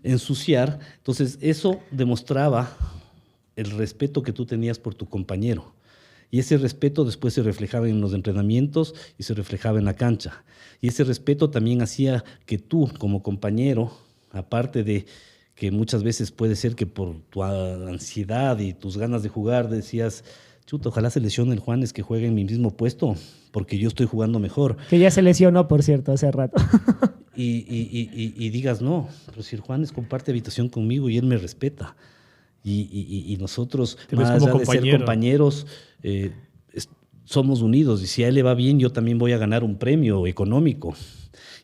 ensuciar. Entonces, eso demostraba el respeto que tú tenías por tu compañero. Y ese respeto después se reflejaba en los entrenamientos y se reflejaba en la cancha. Y ese respeto también hacía que tú, como compañero, aparte de que muchas veces puede ser que por tu ansiedad y tus ganas de jugar decías, chuta, ojalá se lesione el Juanes que juegue en mi mismo puesto, porque yo estoy jugando mejor. Que ya se lesionó, por cierto, hace rato. Y digas, no, pero si el Juanes comparte habitación conmigo y él me respeta. Y nosotros, Te ves más como allá de ser compañero. compañeros, somos unidos. Y si a él le va bien, yo también voy a ganar un premio económico.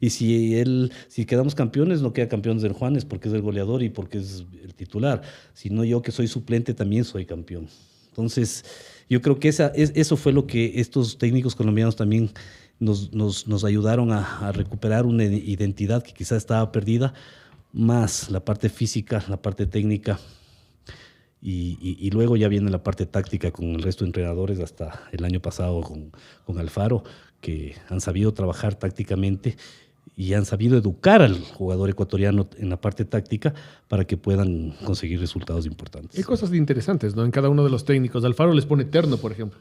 Y si quedamos campeones, no queda campeones del Juanes porque es el goleador y porque es el titular. Sino yo, que soy suplente, también soy campeón. Entonces, yo creo que eso fue lo que estos técnicos colombianos también nos ayudaron a recuperar una identidad que quizás estaba perdida, más la parte física, la parte técnica. Y luego ya viene la parte táctica con el resto de entrenadores hasta el año pasado con Alfaro, que han sabido trabajar tácticamente y han sabido educar al jugador ecuatoriano en la parte táctica para que puedan conseguir resultados importantes. Hay cosas interesantes, ¿no? En cada uno de los técnicos. Alfaro les pone terno, por ejemplo.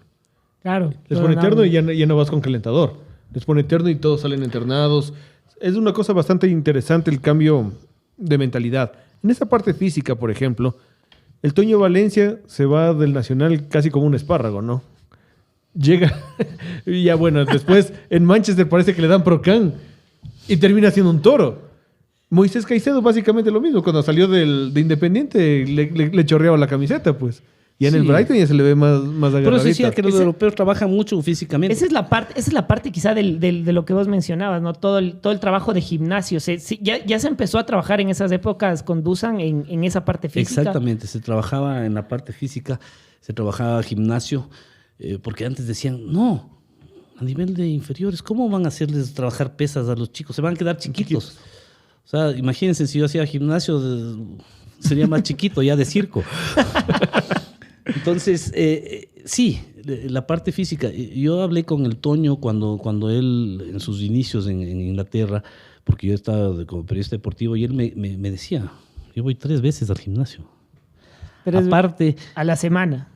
Claro. Les pone terno y ya no vas con calentador. Les pone terno y todos salen internados. Es una cosa bastante interesante el cambio de mentalidad. En esa parte física, por ejemplo, el Toño Valencia se va del Nacional casi como un espárrago, ¿no? Llega y ya bueno, después en Manchester parece que le dan Procán y termina siendo un toro. Moisés Caicedo básicamente lo mismo. Cuando salió de Independiente le chorreaba la camiseta, pues. Y en el Brighton ya se le ve más agarradita. Por eso decía que los europeos trabajan mucho físicamente. Esa es la parte quizá de lo que vos mencionabas, ¿no? Todo el trabajo de gimnasio. Ya se empezó a trabajar en esas épocas con Dusan en esa parte física. Exactamente, se trabajaba en la parte física, se trabajaba gimnasio, porque antes decían, no, a nivel de inferiores, ¿cómo van a hacerles trabajar pesas a los chicos? Se van a quedar chiquitos. O sea, imagínense si yo hacía gimnasio, sería más chiquito, ya de circo. Entonces, sí, la parte física. Yo hablé con el Toño cuando él, en sus inicios en Inglaterra, porque yo estaba como periodista deportivo, y él me decía, yo voy 3 veces al gimnasio. Pero aparte, a la semana.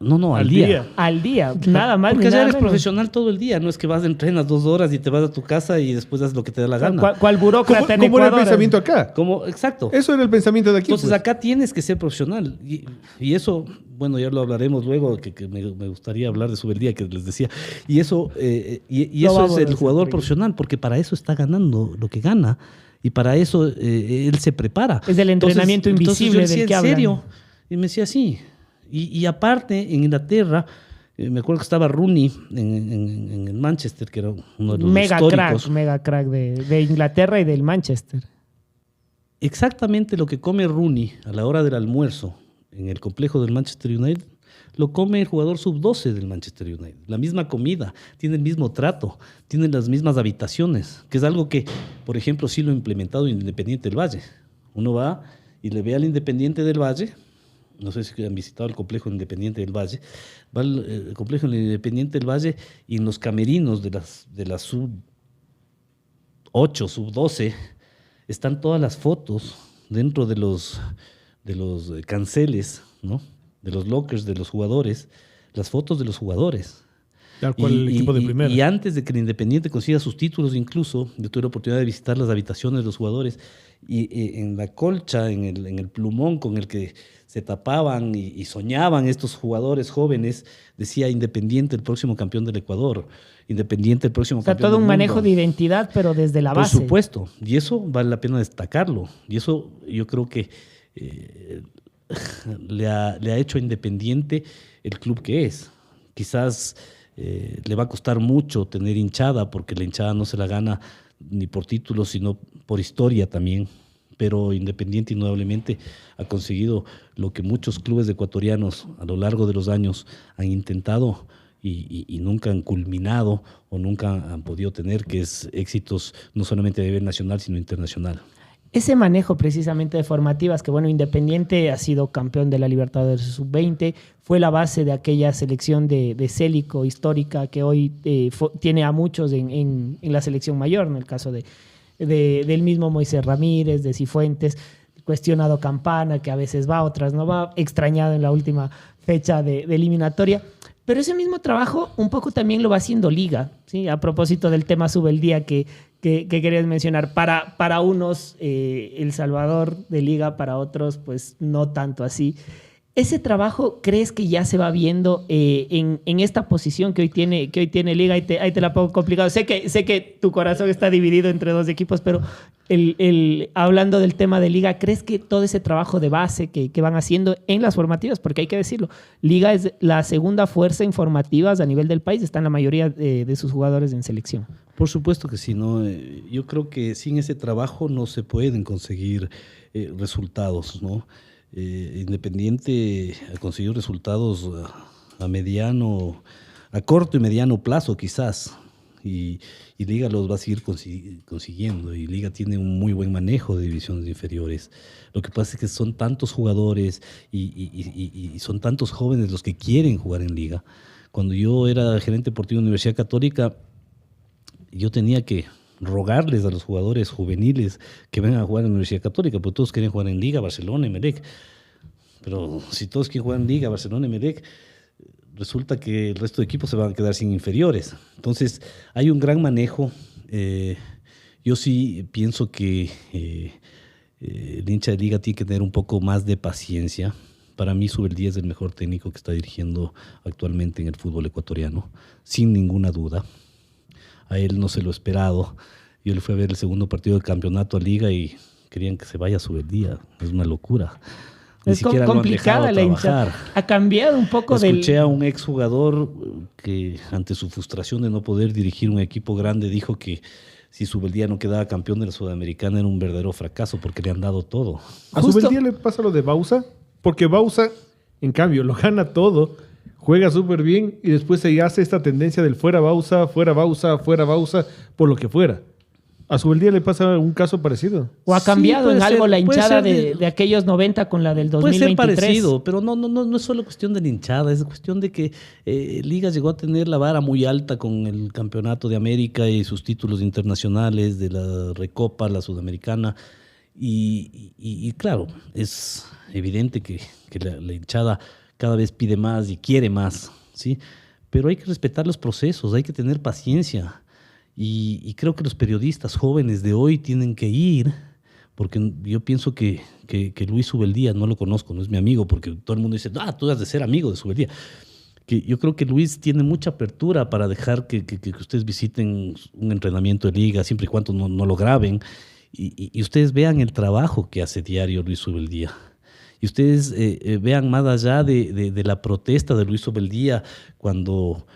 No, al día. Al día, nada más. Porque ya eres menos. profesional todo el día, no es que vas, entrenas 2 horas y te vas a tu casa y después haces lo que te da la gana. ¿Cuál burócrata en ¿Cómo era el Ecuador? pensamiento acá? Exacto. Eso era el pensamiento de aquí. Entonces pues. acá tienes que ser profesional. Y eso, bueno, ya lo hablaremos luego, que me gustaría hablar de Subeldía, que les decía. Y eso, eso es el jugador profesional, porque para eso está ganando lo que gana. Y para eso él se prepara. Es el entrenamiento invisible entonces yo del que ¿en hablan. serio? Y me decía, sí. Y aparte, en Inglaterra, me acuerdo que estaba Rooney en el Manchester, que era uno de los históricos. Mega crack de Inglaterra y del Manchester. Exactamente lo que come Rooney a la hora del almuerzo en el complejo del Manchester United, lo come el jugador sub-12 del Manchester United. La misma comida, tiene el mismo trato, tienen las mismas habitaciones, que es algo que, por ejemplo, sí lo ha implementado en Independiente del Valle. Uno va y le ve al Independiente del Valle. No sé si han visitado el complejo Independiente del Valle. Va al complejo Independiente del Valle y en los camerinos de las sub-8, sub-12, están todas las fotos dentro de los canceles, ¿no? De los lockers de los jugadores, las fotos de los jugadores. Tal cual el equipo de primera. Y antes de que el Independiente consiga sus títulos, incluso, yo tuve la oportunidad de visitar las habitaciones de los jugadores y en la colcha, en el plumón con el que se tapaban y soñaban estos jugadores jóvenes, decía Independiente, el próximo campeón del Ecuador, Independiente, el próximo campeón del mundo. O sea, todo un manejo de identidad, pero desde la base. Por supuesto, y eso vale la pena destacarlo. Y eso yo creo que le ha hecho a Independiente el club que es. Quizás le va a costar mucho tener hinchada, porque la hinchada no se la gana ni por títulos, sino por historia también. Pero Independiente indudablemente ha conseguido lo que muchos clubes ecuatorianos a lo largo de los años han intentado y nunca han culminado o nunca han podido tener, que es éxitos no solamente a nivel nacional, sino internacional. Ese manejo precisamente de formativas, que bueno, Independiente ha sido campeón de la Libertadores Sub-20, fue la base de aquella selección de Célico histórica que hoy tiene a muchos en la selección mayor, en el caso del mismo Moisés Ramírez, de Cifuentes, cuestionado Campana, que a veces va, otras no va, extrañado en la última fecha de eliminatoria. Pero ese mismo trabajo un poco también lo va haciendo Liga, ¿sí? A propósito del tema Subeldía que querías mencionar. Para unos, El Salvador de Liga, para otros, pues no tanto así. ¿Ese trabajo crees que ya se va viendo en esta posición que hoy tiene Liga? Ahí te la pongo complicado. Sé que tu corazón está dividido entre 2 equipos, pero hablando del tema de Liga, ¿crees que todo ese trabajo de base que van haciendo en las formativas, porque hay que decirlo, Liga es la segunda fuerza en formativas a nivel del país, están la mayoría de sus jugadores en selección? Por supuesto que sí, ¿no? Yo creo que sin ese trabajo no se pueden conseguir resultados, ¿no? Independiente ha conseguido resultados a corto y mediano plazo quizás, y Liga los va a seguir consiguiendo, y Liga tiene un muy buen manejo de divisiones inferiores. Lo que pasa es que son tantos jugadores y son tantos jóvenes los que quieren jugar en Liga. Cuando yo era gerente deportivo de Universidad Católica, yo tenía que rogarles a los jugadores juveniles que vengan a jugar en la Universidad Católica, porque todos querían jugar en Liga, Barcelona, Emelec. Pero si todos quieren jugar en Liga, Barcelona, Emelec, resulta que el resto de equipos se van a quedar sin inferiores. Entonces, hay un gran manejo. Yo sí pienso que el hincha de Liga tiene que tener un poco más de paciencia. Para mí Subeldía es el mejor técnico que está dirigiendo actualmente en el fútbol ecuatoriano, sin ninguna duda. A él no se lo he esperado. Yo le fui a ver el segundo partido del campeonato a Liga y querían que se vaya Subeldía. Es una locura. Es complicada la hinchada. Ha cambiado un poco Escuché a un exjugador que ante su frustración de no poder dirigir un equipo grande dijo que si Subeldía no quedaba campeón de la Sudamericana era un verdadero fracaso porque le han dado todo. ¿A Subeldía le pasa lo de Bausa? Porque Bausa, en cambio, lo gana todo, juega súper bien y después se hace esta tendencia del fuera Bausa, fuera Bausa, fuera Bausa, por lo que fuera. ¿A Subeldía le pasa un caso parecido? ¿O ha cambiado en algo la hinchada de aquellos 90 con la del 2023? Puede ser parecido, pero no es solo cuestión de la hinchada, es cuestión de que Liga llegó a tener la vara muy alta con el Campeonato de América y sus títulos internacionales de la Recopa, la Sudamericana. Y claro, es evidente que la hinchada cada vez pide más y quiere más, ¿sí? Pero hay que respetar los procesos, hay que tener paciencia. Y creo que los periodistas jóvenes de hoy tienen que ir, porque yo pienso que Luis Subeldía, no lo conozco, no es mi amigo, porque todo el mundo dice, tú has de ser amigo de Subeldía. Que yo creo que Luis tiene mucha apertura para dejar que ustedes visiten un entrenamiento de Liga, siempre y cuando no lo graben, y ustedes vean el trabajo que hace diario Luis Subeldía. Y ustedes vean más allá de la protesta de Luis Subeldía cuando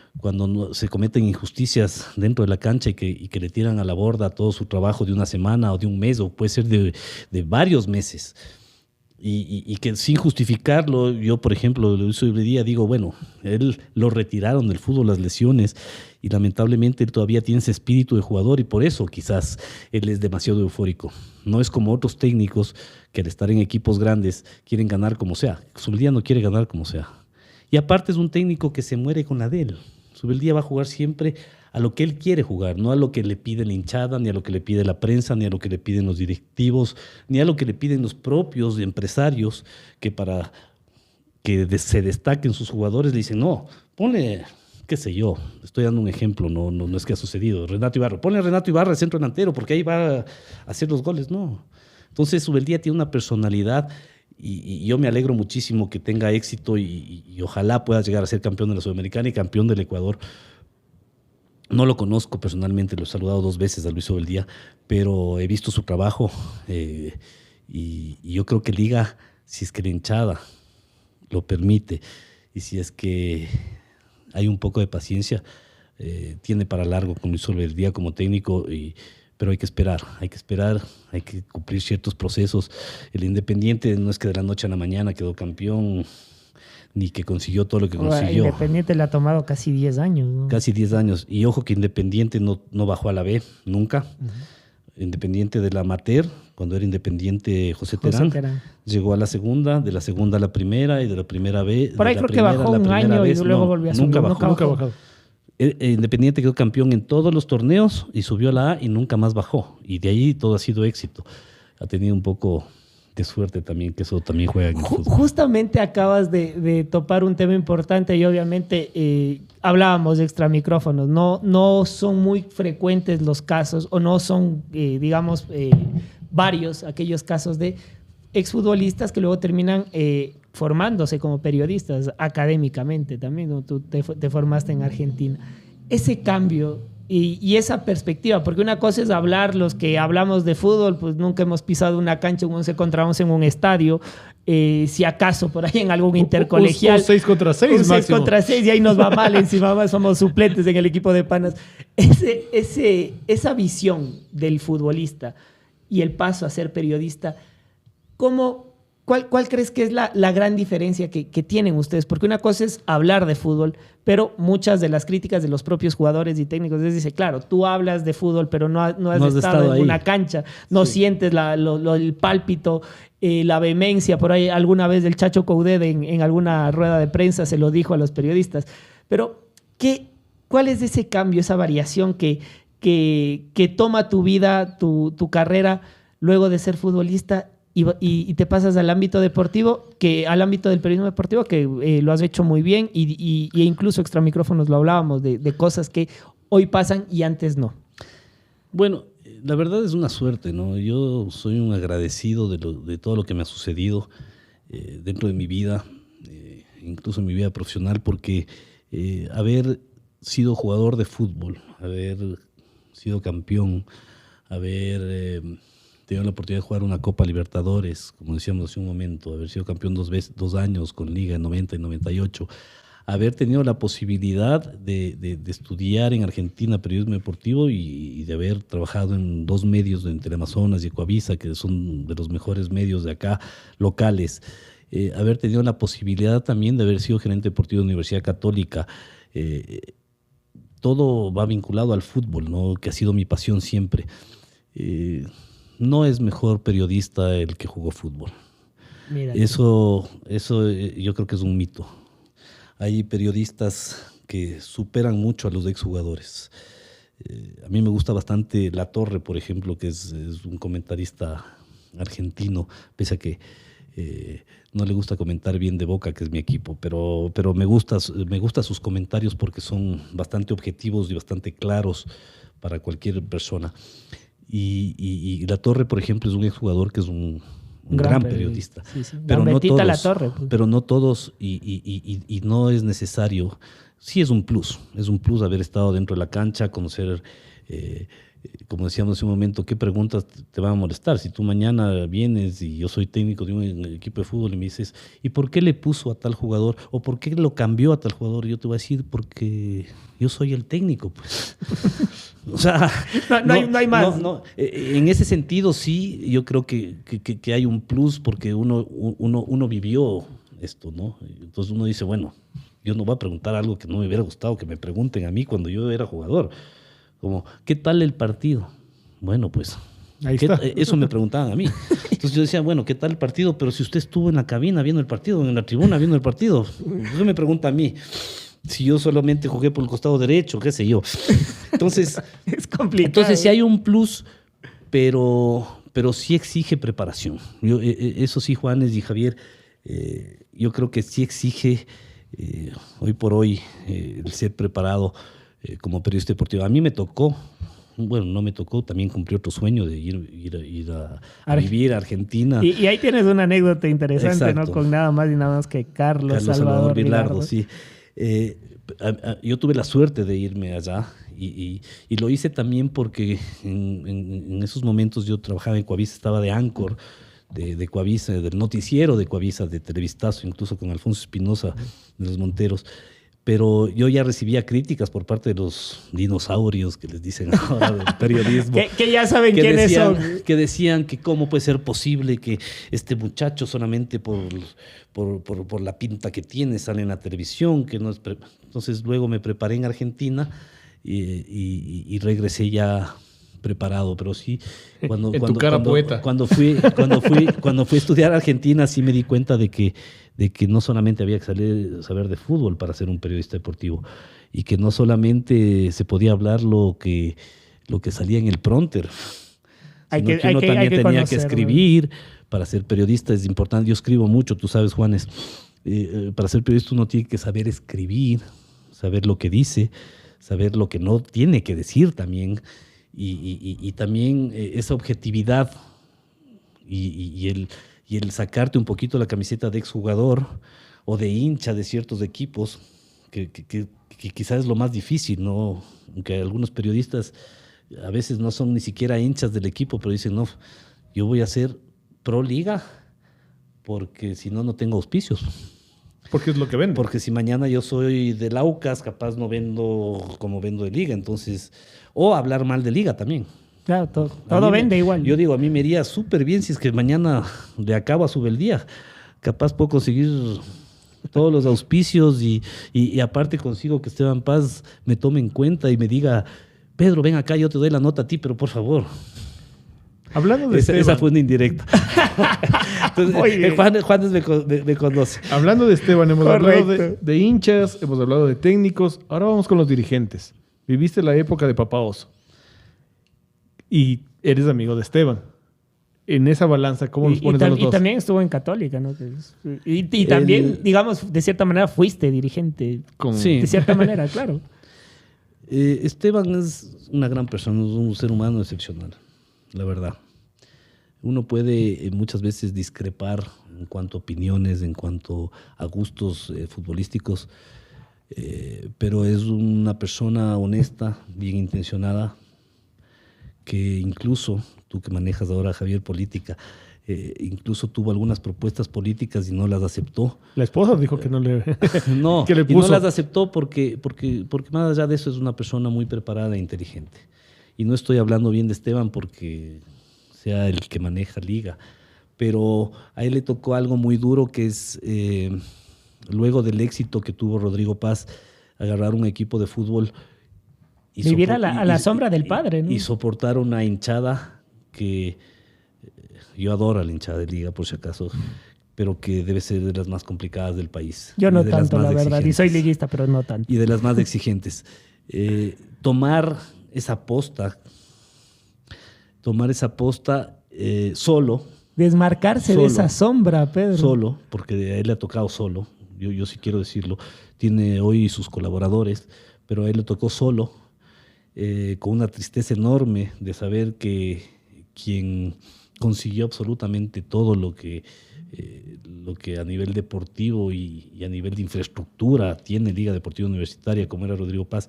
se cometen injusticias dentro de la cancha y que le tiran a la borda todo su trabajo de una semana o de un mes o puede ser de varios meses. Y que sin justificarlo, yo por ejemplo, Luis Subeldía digo, bueno, él lo retiraron del fútbol las lesiones y lamentablemente él todavía tiene ese espíritu de jugador y por eso quizás él es demasiado eufórico. No es como otros técnicos que al estar en equipos grandes quieren ganar como sea. Subeldía no quiere ganar como sea. Y aparte es un técnico que se muere con la de él. Subeldía va a jugar siempre a lo que él quiere jugar, no a lo que le pide la hinchada, ni a lo que le pide la prensa, ni a lo que le piden los directivos, ni a lo que le piden los propios empresarios que para que se destaquen sus jugadores le dicen, no, ponle, qué sé yo, estoy dando un ejemplo, no es que ha sucedido, Renato Ibarra, ponle a Renato Ibarra el centro delantero porque ahí va a hacer los goles, no. Entonces Subeldía tiene una personalidad y yo me alegro muchísimo que tenga éxito y ojalá pueda llegar a ser campeón de la Sudamericana y campeón del Ecuador. No lo conozco personalmente, lo he saludado 2 veces a Luis Subeldía, pero he visto su trabajo y yo creo que Liga, si es que la hinchada lo permite y si es que hay un poco de paciencia, tiene para largo con Luis Subeldía como técnico, pero hay que esperar, hay que cumplir ciertos procesos. El Independiente no es que de la noche a la mañana quedó campeón, ni que consiguió todo lo que consiguió. Independiente le ha tomado casi 10 años, ¿no? Casi 10 años. Y ojo que Independiente no bajó a la B nunca. Uh-huh. Independiente de la Amateur, cuando era Independiente José Terán, llegó a la segunda, de la segunda a la primera y de la primera B. Por ahí creo que bajó un año y luego volvió a subir. Nunca bajó. Independiente quedó campeón en todos los torneos y subió a la A y nunca más bajó. Y de ahí todo ha sido éxito. Ha tenido un poco de suerte también, que eso también juega en el fútbol. Justamente acabas de topar un tema importante y obviamente hablábamos de extramicrófonos. No son muy frecuentes los casos o no son, varios aquellos casos de exfutbolistas que luego terminan formándose como periodistas académicamente también, ¿no? Tú te formaste en Argentina. Ese cambio y esa perspectiva, porque una cosa es hablar, los que hablamos de fútbol, pues nunca hemos pisado una cancha, un 11 contra 11 en un estadio, si acaso por ahí en algún intercolegial. Un 6 contra 6 máximo. 6 contra 6 y ahí nos va mal, encima somos suplentes en el equipo de panas. Esa visión del futbolista y el paso a ser periodista, ¿Cuál crees que es la gran diferencia que tienen ustedes? Porque una cosa es hablar de fútbol, pero muchas de las críticas de los propios jugadores y técnicos les dice, claro, tú hablas de fútbol, pero no has estado en una cancha, no sientes el pálpito, la vehemencia. Por ahí alguna vez el Chacho Coudet en alguna rueda de prensa se lo dijo a los periodistas. Pero, ¿cuál es ese cambio, esa variación que toma tu vida, tu carrera, luego de ser futbolista y te pasas al ámbito deportivo, al ámbito del periodismo deportivo, que lo has hecho muy bien y incluso extra micrófonos lo hablábamos de cosas que hoy pasan y antes no? Bueno, La verdad es una suerte, ¿no? Yo soy un agradecido de todo lo que me ha sucedido dentro de mi vida, incluso en mi vida profesional, porque haber sido jugador de fútbol, haber sido campeón, haber tenido la oportunidad de jugar una Copa Libertadores, como decíamos hace un momento, haber sido campeón 2 años con Liga en 90 y 98, haber tenido la posibilidad de estudiar en Argentina periodismo deportivo y de haber trabajado en 2 medios en Teleamazonas y Ecuavisa, que son de los mejores medios de acá, locales, haber tenido la posibilidad también de haber sido gerente deportivo de la Universidad Católica. Todo va vinculado al fútbol, ¿no? Que ha sido mi pasión siempre. No es mejor periodista el que jugó fútbol. Mira, Eso yo creo que es un mito. Hay periodistas que superan mucho a los exjugadores. A mí me gusta bastante La Torre, por ejemplo, que es un comentarista argentino, pese a que no le gusta comentar bien de Boca, que es mi equipo, pero me gusta sus comentarios porque son bastante objetivos y bastante claros para cualquier persona. Y La Torre, por ejemplo, es un exjugador que es un gran periodista. Sí, sí. Pero no todos, La Torre, pues. pero no todos, y no es necesario. Sí es un plus haber estado dentro de la cancha, conocer, como decíamos hace un momento, qué preguntas te van a molestar. Si tú mañana vienes y yo soy técnico de un equipo de fútbol y me dices, ¿y por qué le puso a tal jugador? ¿O por qué lo cambió a tal jugador? Yo te voy a decir, porque yo soy el técnico, pues. O sea, no hay más. En ese sentido sí, yo creo que hay un plus porque uno vivió esto, ¿no? Entonces uno dice, bueno, yo no voy a preguntar algo que no me hubiera gustado que me pregunten a mí cuando yo era jugador. Como, ¿qué tal el partido? Bueno, pues, ahí está. Eso me preguntaban a mí. Entonces yo decía, bueno, ¿qué tal el partido? Pero si usted estuvo en la cabina viendo el partido, en la tribuna viendo el partido, usted me pregunta a mí. Si yo solamente jugué por el costado derecho, qué sé yo. Entonces, es complicado. Entonces sí hay un plus, pero sí exige preparación. Eso sí, Juanes y Javier, yo creo que sí exige hoy por hoy el ser preparado como periodista deportivo. A mí me tocó, bueno, no me tocó, también cumplí otro sueño de ir a vivir a Argentina. Y ahí tienes una anécdota interesante, Exacto. ¿no? Con nada más y nada más que Carlos Salvador Vilardo, sí. Yo tuve la suerte de irme allá y lo hice también porque en esos momentos yo trabajaba en Ecuavisa, estaba de anchor de Ecuavisa, del noticiero de Ecuavisa, de Televistazo, incluso con Alfonso Espinosa de los Monteros. Pero yo ya recibía críticas por parte de los dinosaurios que les dicen ahora del periodismo. que ya saben quiénes son. Que decían que cómo puede ser posible que este muchacho solamente por la pinta que tiene sale en la televisión. Que no es Entonces luego me preparé en Argentina y regresé ya preparado. Pero sí, cuando fui a estudiar a Argentina sí me di cuenta de que no solamente había que saber de fútbol para ser un periodista deportivo y que no solamente se podía hablar lo que salía en el prompter, sino que uno también tenía que escribir. Para ser periodista es importante. Yo escribo mucho, tú sabes, Juanes. Para ser periodista uno tiene que saber escribir, saber lo que dice, saber lo que no tiene que decir también y también esa objetividad y el sacarte un poquito la camiseta de exjugador o de hincha de ciertos equipos, que quizás es lo más difícil, ¿no? Aunque algunos periodistas a veces no son ni siquiera hinchas del equipo, pero dicen, no, yo voy a ser pro liga porque si no tengo auspicios. Porque es lo que vende. Porque si mañana yo soy del Aucas, capaz no vendo como vendo de liga, entonces, o hablar mal de liga también. Claro, todo vende igual. Yo digo, a mí me iría súper bien si es que mañana le acaba su día. Capaz puedo conseguir todos los auspicios y aparte consigo que Esteban Paz me tome en cuenta y me diga, Pedro, ven acá, yo te doy la nota a ti, pero por favor. Hablando de Esteban. Esa fue una indirecta. Entonces, Juanes me conoce. Hablando de Esteban, hemos hablado de hinchas, hemos hablado de técnicos, ahora vamos con los dirigentes. Viviste la época de Papá Oso. Y eres amigo de Esteban. En esa balanza, ¿cómo los pones a los dos? Y también estuvo en Católica, ¿no? Y también, digamos, de cierta manera fuiste dirigente. Sí. De cierta manera, claro. Esteban es una gran persona, es un ser humano excepcional. la verdad. Uno puede muchas veces discrepar en cuanto a opiniones, en cuanto a gustos futbolísticos, pero es una persona honesta, bien intencionada, que incluso, tú que manejas ahora, Javier, política, incluso tuvo algunas propuestas políticas y no las aceptó. La esposa dijo que no le... No, que le y no puso. las aceptó porque más allá de eso es una persona muy preparada e inteligente. Y no estoy hablando bien de Esteban porque sea el que maneja Liga, pero a él le tocó algo muy duro que es, luego del éxito que tuvo Rodrigo Paz, agarrar un equipo de fútbol y Vivir a la sombra del padre, ¿no? Y soportar una hinchada que yo adoro a la hinchada de Liga, por si acaso, pero que debe ser de las más complicadas del país. Yo no de las tanto, más la verdad, y soy exigentes. liguista, pero no tanto. Y de las más exigentes. Tomar esa posta solo, Desmarcarse de Solo. esa sombra, Pedro. porque a él le ha tocado solo, yo sí quiero decirlo, tiene hoy sus colaboradores, pero a él le tocó solo, con una tristeza enorme de saber que quien consiguió absolutamente todo lo que a nivel deportivo y a nivel de infraestructura tiene Liga Deportiva Universitaria, como era Rodrigo Paz,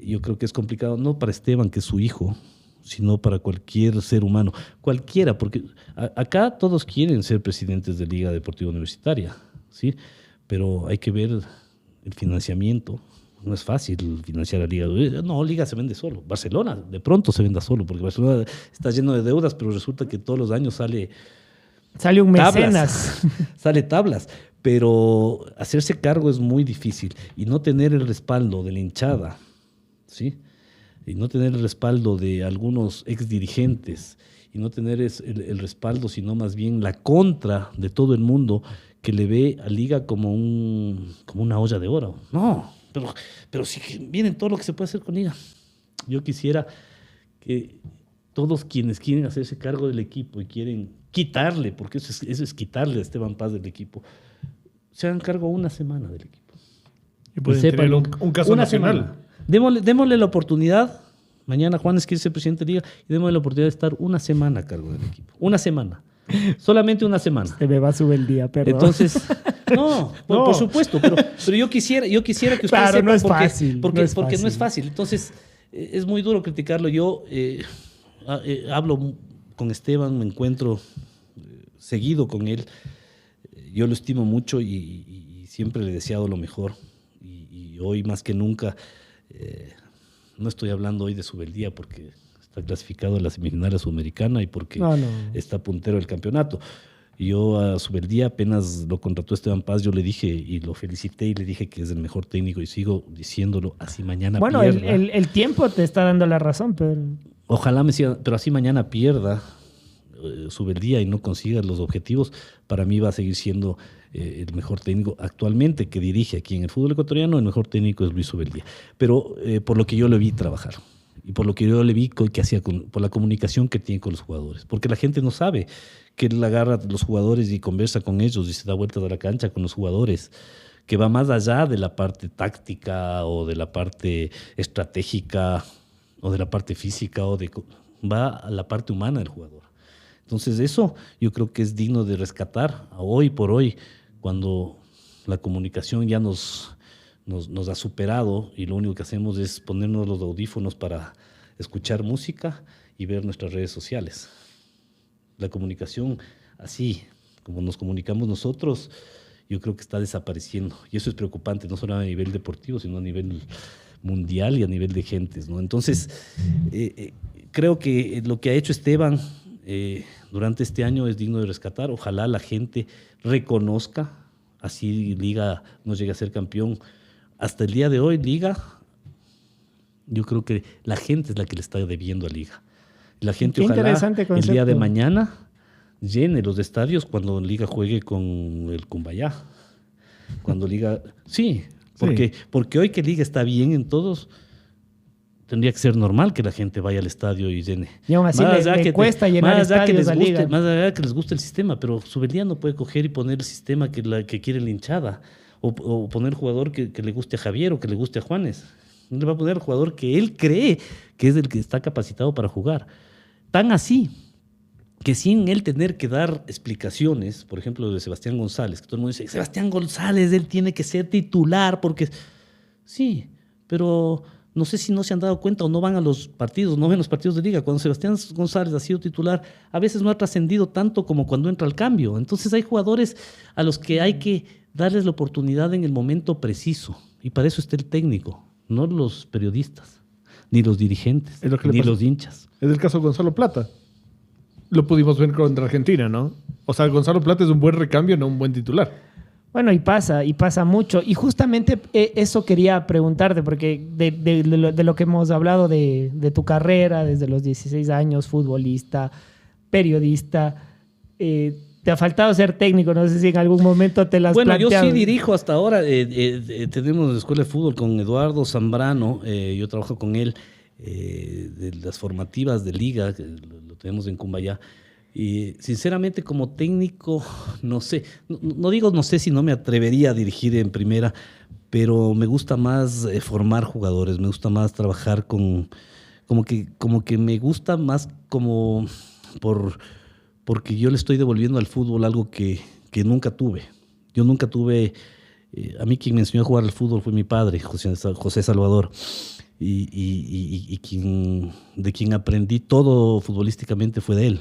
yo creo que es complicado, no para Esteban, que es su hijo, sino para cualquier ser humano, cualquiera, porque acá todos quieren ser presidentes de Liga Deportiva Universitaria, ¿sí? Pero hay que ver el financiamiento. No es fácil financiar a Liga. No, Liga se vende solo. Barcelona de pronto se venda solo, porque Barcelona está lleno de deudas, pero resulta que todos los años sale un tablas, mecenas. sale tablas, pero hacerse cargo es muy difícil y no tener el respaldo de la hinchada, ¿sí? Y no tener el respaldo de algunos exdirigentes y no tener el respaldo, sino más bien la contra de todo el mundo que le ve a Liga como una olla de oro. No, pero sí que vienen todo lo que se puede hacer con Liga. Yo quisiera que todos quienes quieren hacerse cargo del equipo y quieren quitarle, porque eso es quitarle a Esteban Paz del equipo, se hagan cargo una semana del equipo. Y pueden Sépanlo. tener un caso Una nacional. semana. Démosle la oportunidad. Mañana Juanes quiere ser presidente de Liga y démosle la oportunidad de estar una semana a cargo del equipo. Una semana. Solamente una semana. Se me va a subir el día, perdón. Entonces, por supuesto, pero yo quisiera que ustedes Claro, sepan no es porque, fácil, porque, no es porque no fácil. es fácil. Entonces, es muy duro criticarlo. Yo hablo con Esteban, me encuentro seguido con él. Yo lo estimo mucho y siempre le he deseado lo mejor. Y hoy más que nunca, no estoy hablando hoy de su beldía porque está clasificado a la semifinal sudamericana y porque No. está puntero del campeonato. Yo a Subeldía apenas lo contrató Esteban Paz, yo le dije y lo felicité y le dije que es el mejor técnico y sigo diciéndolo, así mañana Bueno, pierda. el tiempo te está dando la razón, pero... Ojalá me siga, pero así mañana pierda Subeldía y no consiga los objetivos, para mí va a seguir siendo el mejor técnico actualmente que dirige aquí en el fútbol ecuatoriano. El mejor técnico es Luis Subeldía, pero por lo que yo le vi trabajar y por lo que yo le vi que hacía por la comunicación que tiene con los jugadores, porque la gente no sabe que él agarra a los jugadores y conversa con ellos y se da vueltas a la cancha con los jugadores, que va más allá de la parte táctica o de la parte estratégica o de la parte física, va a la parte humana del jugador. Entonces eso yo creo que es digno de rescatar hoy por hoy, cuando la comunicación ya nos ha superado y lo único que hacemos es ponernos los audífonos para escuchar música y ver nuestras redes sociales. La comunicación, así como nos comunicamos nosotros, yo creo que está desapareciendo. Y eso es preocupante, no solo a nivel deportivo, sino a nivel mundial y a nivel de gentes, ¿no? Entonces, creo que lo que ha hecho Esteban durante este año es digno de rescatar. Ojalá la gente reconozca, así Liga no llegue a ser campeón. Hasta el día de hoy, Liga, yo creo que la gente es la que le está debiendo a Liga. La gente, Qué ojalá, interesante el día de concepto. mañana llene los estadios cuando Liga juegue con el Cumbayá. Cuando Liga... Sí, porque hoy que Liga está bien en todos, tendría que ser normal que la gente vaya al estadio y llene. Y aún así le cuesta llenar estadios a Liga. Más allá que les guste el sistema, pero Subeldía no puede coger y poner el sistema que quiere la hinchada. O poner jugador que le guste a Javier o que le guste a Juanes. No le va a poner el jugador que él cree que es el que está capacitado para jugar. tan así que sin él tener que dar explicaciones, por ejemplo, de Sebastián González, que todo el mundo dice, Sebastián González, él tiene que ser titular porque... Sí, pero no sé si no se han dado cuenta o no van a los partidos, no ven los partidos de liga. Cuando Sebastián González ha sido titular, a veces no ha trascendido tanto como cuando entra al cambio. Entonces hay jugadores a los que hay que darles la oportunidad en el momento preciso. Y para eso está el técnico, no los periodistas, ni los dirigentes, ni los hinchas. Es el caso de Gonzalo Plata. Lo pudimos ver contra Argentina, ¿no? O sea, Gonzalo Plata es un buen recambio, no un buen titular. Bueno, y pasa mucho. Y justamente eso quería preguntarte, porque de lo que hemos hablado de tu carrera, desde los 16 años, futbolista, periodista, te ha faltado ser técnico, no sé si en algún momento te las planteado. Bueno, yo sí dirijo hasta ahora, tenemos la escuela de fútbol con Eduardo Zambrano, yo trabajo con él, de las formativas de liga, que lo tenemos en Cumbayá. Y sinceramente como técnico, no sé, no sé si no me atrevería a dirigir en primera, pero me gusta más formar jugadores, me gusta más trabajar como que me gusta más porque yo le estoy devolviendo al fútbol algo que nunca tuve. Yo nunca tuve, a mí quien me enseñó a jugar al fútbol fue mi padre, José Salvador. Y de quien aprendí todo futbolísticamente fue de él,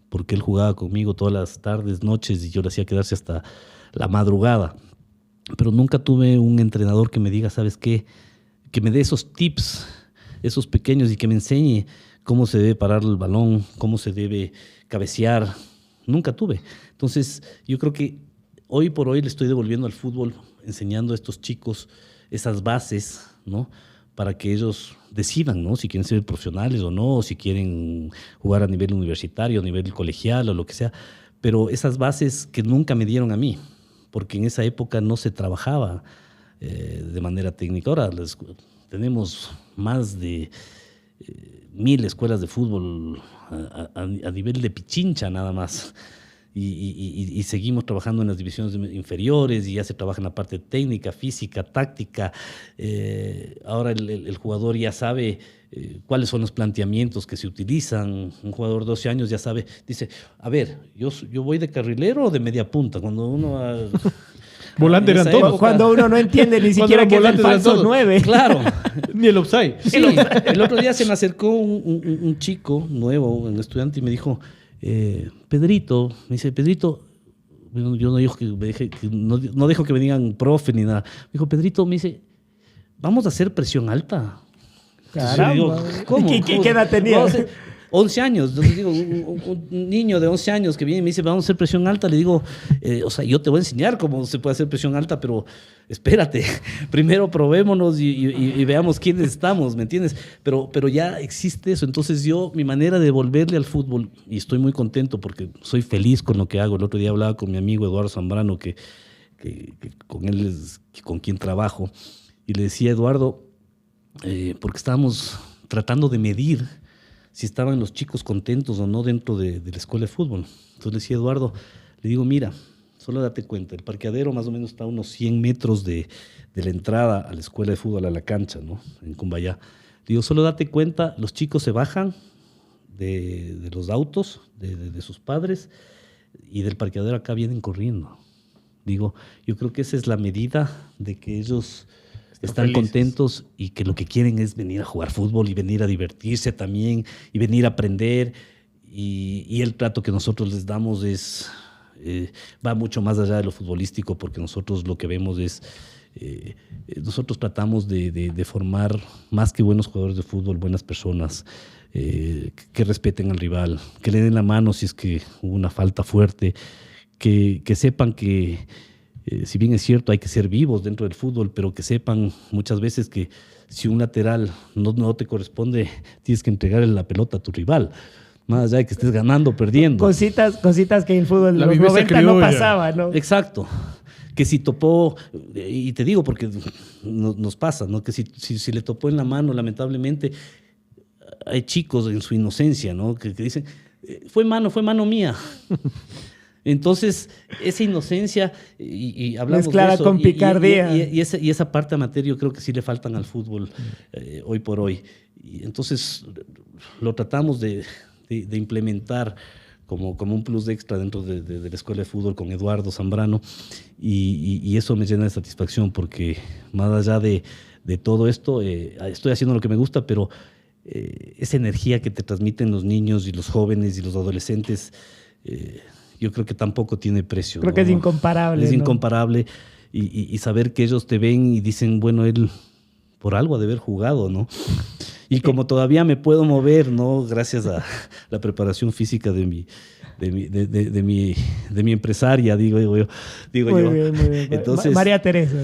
porque él jugaba conmigo todas las tardes, noches, y yo le hacía quedarse hasta la madrugada. Pero nunca tuve un entrenador que me diga, ¿sabes qué? Que me dé esos tips, esos pequeños, y que me enseñe cómo se debe parar el balón, cómo se debe cabecear. Nunca tuve. Entonces, yo creo que hoy por hoy le estoy devolviendo al fútbol, enseñando a estos chicos esas bases, ¿no? Para que ellos decidan, ¿no? Si quieren ser profesionales o no, o si quieren jugar a nivel universitario, a nivel colegial o lo que sea. Pero esas bases que nunca me dieron a mí, porque en esa época no se trabajaba de manera técnica. Ahora tenemos más de 1000 escuelas de fútbol a nivel de Pichincha nada más. Y seguimos trabajando en las divisiones inferiores y ya se trabaja en la parte técnica, física, táctica. Ahora el jugador ya sabe cuáles son los planteamientos que se utilizan. Un jugador de 12 años ya sabe, dice, a ver, yo voy de carrilero o de media punta. Cuando uno... Volante eran todos. Cuando uno no entiende ni siquiera que es el falso 9. Claro. Ni el offside. Sí, el otro día se me acercó un chico nuevo, un estudiante, y me dijo... Pedrito, me dice, Pedrito, yo no digo no dejo que me digan profe ni nada. Me dijo, Pedrito, me dice, vamos a hacer presión alta. Caramba. Digo, ¿cómo? ¿Qué edad tenía? 11 años. Entonces digo, un niño de 11 años que viene y me dice, vamos a hacer presión alta. Le digo, o sea, yo te voy a enseñar cómo se puede hacer presión alta, pero espérate, primero probémonos y veamos quiénes estamos, ¿me entiendes? Pero ya existe eso. Entonces mi manera de devolverle al fútbol, y estoy muy contento porque soy feliz con lo que hago. El otro día hablaba con mi amigo Eduardo Zambrano, que con él es con quien trabajo, y le decía, Eduardo, porque estábamos tratando de medir si estaban los chicos contentos o no dentro de la escuela de fútbol. Entonces le decía, Eduardo, le digo, mira, solo date cuenta, el parqueadero más o menos está a unos 100 metros de la entrada a la escuela de fútbol, a la cancha, ¿no? En Cumbayá. Le digo, solo date cuenta, los chicos se bajan de los autos, de sus padres, y del parqueadero acá vienen corriendo. Digo, yo creo que esa es la medida de que ellos están felices, contentos, y que lo que quieren es venir a jugar fútbol y venir a divertirse también y venir a aprender. Y el trato que nosotros les damos va mucho más allá de lo futbolístico, porque nosotros lo que vemos es, nosotros tratamos de formar más que buenos jugadores de fútbol, buenas personas, que respeten al rival, que le den la mano si es que hubo una falta fuerte, que sepan que si bien es cierto hay que ser vivos dentro del fútbol, pero que sepan muchas veces que si un lateral no te corresponde, tienes que entregarle la pelota a tu rival, más allá de que estés ganando o perdiendo. Cositas que en el fútbol de los 90 no pasaba, ¿no? Exacto. Que si topó, y te digo porque nos pasa, ¿no? Que si le topó en la mano, lamentablemente, hay chicos en su inocencia, ¿no? Que dicen, fue mano mía. Entonces, esa inocencia, y hablamos mezclada de eso, con picardía. Y esa parte amateur yo creo que sí le faltan al fútbol hoy por hoy. Y entonces lo tratamos de de implementar como un plus extra dentro de la escuela de fútbol con Eduardo Zambrano, y eso me llena de satisfacción, porque más allá de todo esto, estoy haciendo lo que me gusta, pero esa energía que te transmiten los niños y los jóvenes y los adolescentes, yo creo que tampoco tiene precio. Creo que es incomparable. Es ¿no? incomparable, y saber que ellos te ven y dicen, bueno, él por algo ha de haber jugado, ¿no? Y como todavía me puedo mover, ¿no? Gracias a la preparación física de mi empresaria, digo yo. Muy bien. Entonces, María Teresa.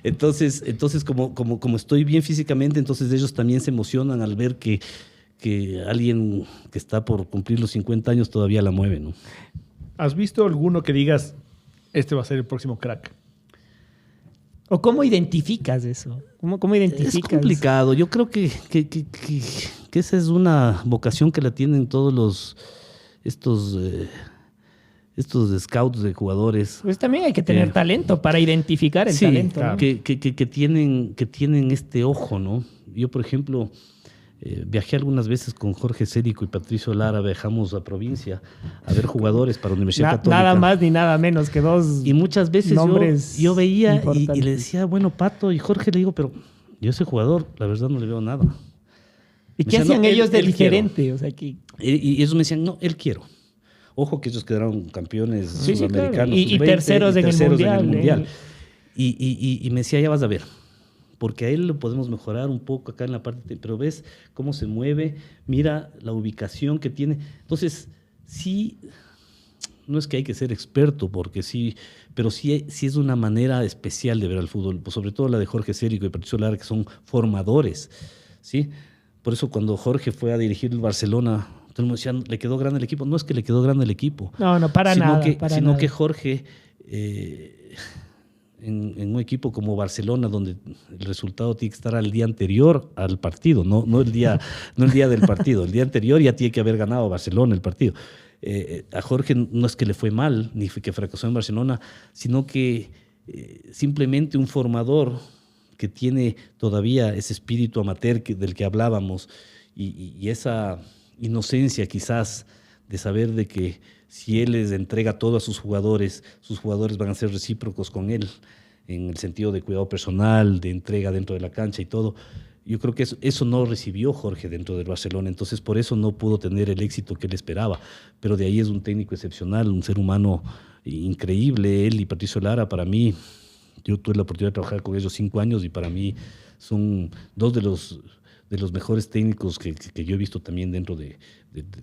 Entonces como estoy bien físicamente, entonces ellos también se emocionan al ver que alguien que está por cumplir los 50 años todavía la mueve, ¿no? ¿Has visto alguno que digas, este va a ser el próximo crack? ¿O cómo identificas eso? ¿Cómo identificas? Es complicado. Yo creo que esa es una vocación que la tienen todos estos scouts de jugadores. Pues también hay que tener talento para identificar el talento. Claro. ¿No? Que tienen este ojo, ¿no? Yo, por ejemplo, viajé algunas veces con Jorge Cérico y Patricio Lara, viajamos a provincia a ver jugadores para la Universidad Católica. Nada más ni nada menos que dos. Y muchas veces yo veía y le decía, bueno, Pato y Jorge, le digo, pero yo ese jugador, la verdad no le veo nada. ¿Y qué hacían ellos de diferente? O sea, y ellos me decían, no, él quiero. Ojo que ellos quedaron campeones sudamericanos. Claro. Y terceros en el mundial. Y me decía, ya vas a ver, porque a él lo podemos mejorar un poco acá en la parte, pero ves cómo se mueve, mira la ubicación que tiene. Entonces, sí, no es que hay que ser experto, porque sí, pero sí es una manera especial de ver al fútbol, pues sobre todo la de Jorge Cérico y Patricio Lara, que son formadores, ¿sí? Por eso cuando Jorge fue a dirigir el Barcelona, todo el mundo decía, ¿le quedó grande el equipo? No es que le quedó grande el equipo. No, para nada. Sino que Jorge, en un equipo como Barcelona, donde el resultado tiene que estar al día anterior al partido, no el día del partido. El día anterior ya tiene que haber ganado Barcelona el partido. A Jorge no es que le fue mal, ni que fracasó en Barcelona, sino que simplemente un formador que tiene todavía ese espíritu amateur del que hablábamos, y esa inocencia quizás de saber de que si él les entrega todo a sus jugadores van a ser recíprocos con él, en el sentido de cuidado personal, de entrega dentro de la cancha y todo. Yo creo que eso no recibió Jorge dentro del Barcelona, entonces por eso no pudo tener el éxito que él esperaba. Pero de ahí es un técnico excepcional, un ser humano increíble. Él y Patricio Lara, para mí, yo tuve la oportunidad de trabajar con ellos 5 años y para mí son dos de los mejores técnicos que yo he visto también dentro de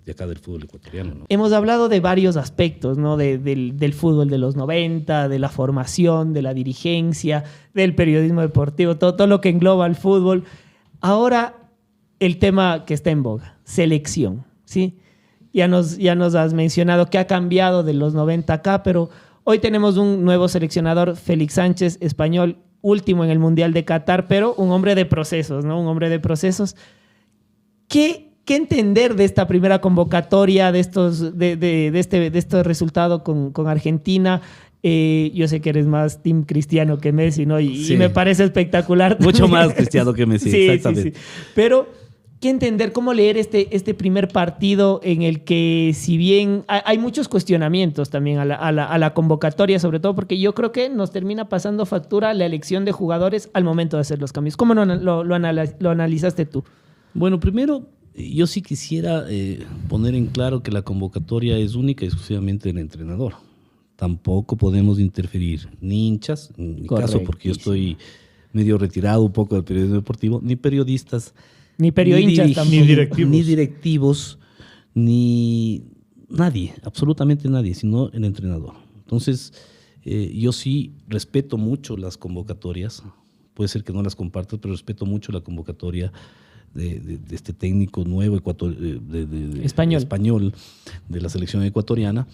acá del fútbol ecuatoriano, ¿no? Hemos hablado de varios aspectos, ¿no? Del fútbol de los 90, de la formación, de la dirigencia, del periodismo deportivo, todo lo que engloba el fútbol. Ahora, el tema que está en boga, selección, ¿sí? Ya nos has mencionado que ha cambiado de los 90 acá, pero hoy tenemos un nuevo seleccionador, Félix Sánchez, español, último en el Mundial de Qatar, pero un hombre de procesos, ¿no? Un hombre de procesos. ¿Qué entender de esta primera convocatoria, de este resultado con Argentina? Yo sé que eres más team Cristiano que Messi, ¿no? Y me parece espectacular. Mucho más Cristiano que Messi, sí, exactamente. Sí. Pero, ¿qué entender? ¿Cómo leer este primer partido en el que, si bien hay muchos cuestionamientos también a la convocatoria, sobre todo porque yo creo que nos termina pasando factura la elección de jugadores al momento de hacer los cambios? ¿Cómo lo analizaste tú? Bueno, primero, yo sí quisiera poner en claro que la convocatoria es única y exclusivamente del entrenador. Tampoco podemos interferir ni hinchas, en mi caso, porque yo estoy medio retirado un poco del periodismo deportivo, ni periodistas, ni hinchas también, ni directivos, ni nadie, absolutamente nadie, sino el entrenador. Entonces, yo sí respeto mucho las convocatorias, puede ser que no las compartas, pero respeto mucho la convocatoria de este técnico nuevo español de la selección ecuatoriana.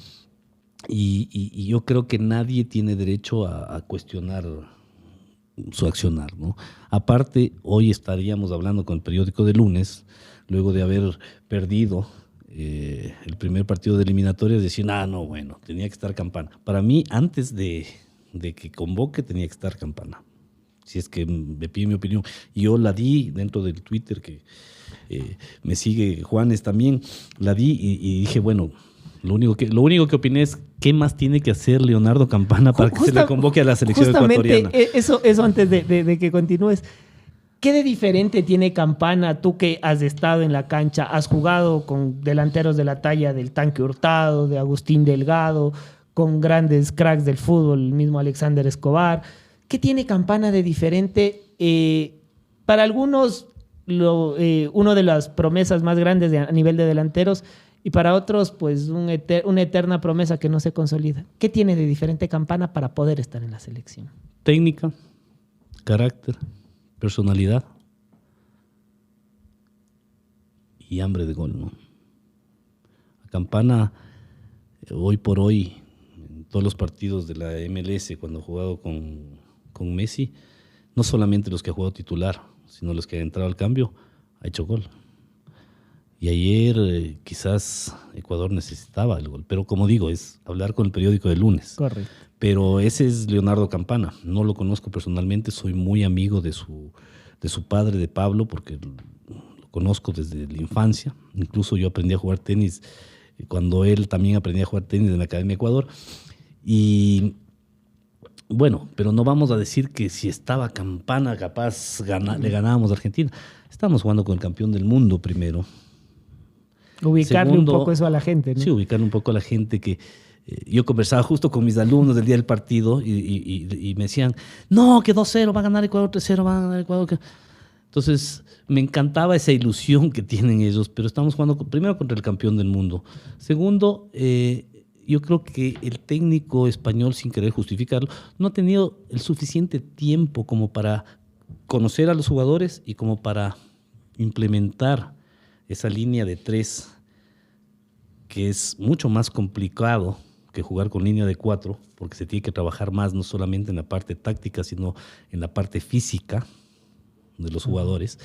Y yo creo que nadie tiene derecho a cuestionar su accionar, ¿no? Aparte, hoy estaríamos hablando con el periódico de lunes, luego de haber perdido el primer partido de eliminatorias, decir, no, bueno, tenía que estar Campana. Para mí, antes de que convoque, tenía que estar Campana. Si es que me pide mi opinión. Y yo la di dentro del Twitter que me sigue Juanes también, la di y dije, bueno, lo único que opiné es qué más tiene que hacer Leonardo Campana para que se le convoque a la selección ecuatoriana. Eso antes de que continúes. ¿Qué de diferente tiene Campana? Tú que has estado en la cancha, has jugado con delanteros de la talla del Tanque Hurtado, de Agustín Delgado, con grandes cracks del fútbol, el mismo Alexander Escobar. ¿Qué tiene Campana de diferente? Para algunos, uno de las promesas más grandes a nivel de delanteros, y para otros, pues una eterna promesa que no se consolida. ¿Qué tiene de diferente Campana para poder estar en la selección? Técnica, carácter, personalidad y hambre de gol, ¿no? Campana, hoy por hoy, en todos los partidos de la MLS, cuando ha jugado con Messi, no solamente los que ha jugado titular, sino los que ha entrado al cambio, ha hecho gol. Y ayer quizás Ecuador necesitaba el gol, pero como digo, es hablar con el periódico del lunes. Correcto. Pero ese es Leonardo Campana. No lo conozco personalmente, soy muy amigo de su padre, de Pablo, porque lo conozco desde la infancia. Incluso yo aprendí a jugar tenis cuando él también aprendía a jugar tenis en la Academia Ecuador. Y bueno, pero no vamos a decir que si estaba Campana capaz le ganábamos a Argentina. Estábamos jugando con el campeón del mundo primero. Ubicarle un poco eso a la gente, ¿no? Sí, ubicarle un poco a la gente que... yo conversaba justo con mis alumnos del día del partido y me decían, no, que 2-0 va a ganar Ecuador, 3-0 va a ganar Ecuador. Entonces me encantaba esa ilusión que tienen ellos, pero estamos jugando primero contra el campeón del mundo. Segundo, yo creo que el técnico español, sin querer justificarlo, no ha tenido el suficiente tiempo como para conocer a los jugadores y como para implementar esa línea de 3, que es mucho más complicado que jugar con línea de 4, porque se tiene que trabajar más, no solamente en la parte táctica, sino en la parte física de los jugadores.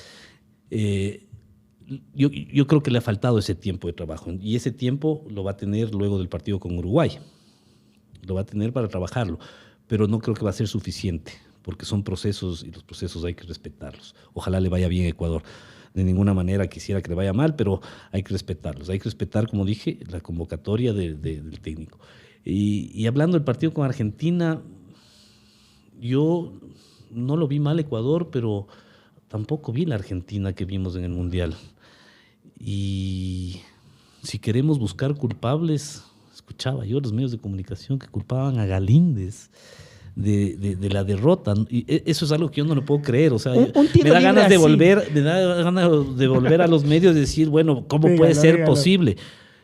Yo creo que le ha faltado ese tiempo de trabajo, y ese tiempo lo va a tener luego del partido con Uruguay. Lo va a tener para trabajarlo, pero no creo que va a ser suficiente, porque son procesos y los procesos hay que respetarlos. Ojalá le vaya bien a Ecuador. De ninguna manera quisiera que le vaya mal, pero hay que respetarlos. Hay que respetar, como dije, la convocatoria del técnico. Y hablando del partido con Argentina, yo no lo vi mal Ecuador, pero tampoco vi la Argentina que vimos en el Mundial. Y si queremos buscar culpables, escuchaba yo los medios de comunicación que culpaban a Galíndez de la derrota, y eso es algo que yo no lo puedo creer. O sea, me da ganas de volver a los medios y decir, bueno, ¿cómo puede ser posible?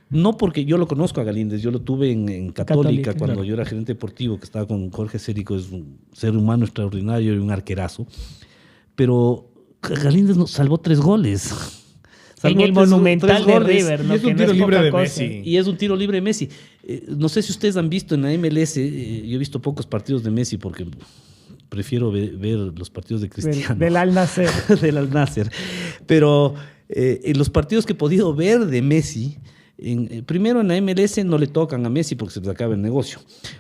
No, porque yo lo conozco a Galíndez, yo lo tuve en Católica cuando claro. Yo era gerente deportivo, que estaba con Jorge Cérico, es un ser humano extraordinario y un arquerazo, pero Galíndez nos salvó 3 goles. En el Monumental de River, ¿no? Y es un tiro libre de Messi. Y es un tiro libre de Messi. No sé si ustedes han visto en la MLS, yo he visto pocos partidos de Messi porque prefiero ver los partidos de Cristiano. Del Al Nassr. Del Al Nassr. Pero en los partidos que he podido ver de Messi, primero en la MLS no le tocan a Messi porque se les acaba el negocio.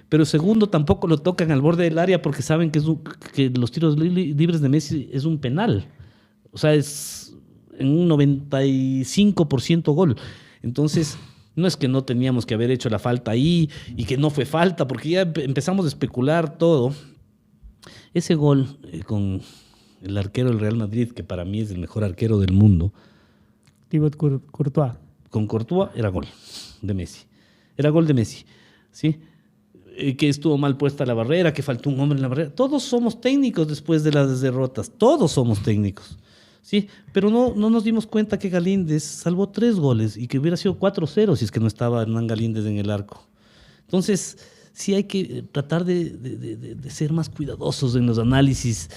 Pero segundo, tampoco lo tocan al borde del área porque saben que los tiros libres de Messi es un penal. O sea, es en un 95% gol. Entonces, no es que no teníamos que haber hecho la falta ahí y que no fue falta, porque ya empezamos a especular todo. Ese gol con el arquero del Real Madrid, que para mí es el mejor arquero del mundo, Thibaut Courtois. Con Courtois era gol de Messi. Era gol de Messi, ¿sí? Que estuvo mal puesta la barrera, que faltó un hombre en la barrera. Todos somos técnicos después de las derrotas. Todos somos técnicos. Sí, pero no nos dimos cuenta que Galíndez salvó 3 goles y que hubiera sido 4-0 si es que no estaba Hernán Galíndez en el arco. Entonces, sí hay que tratar de ser más cuidadosos en los análisis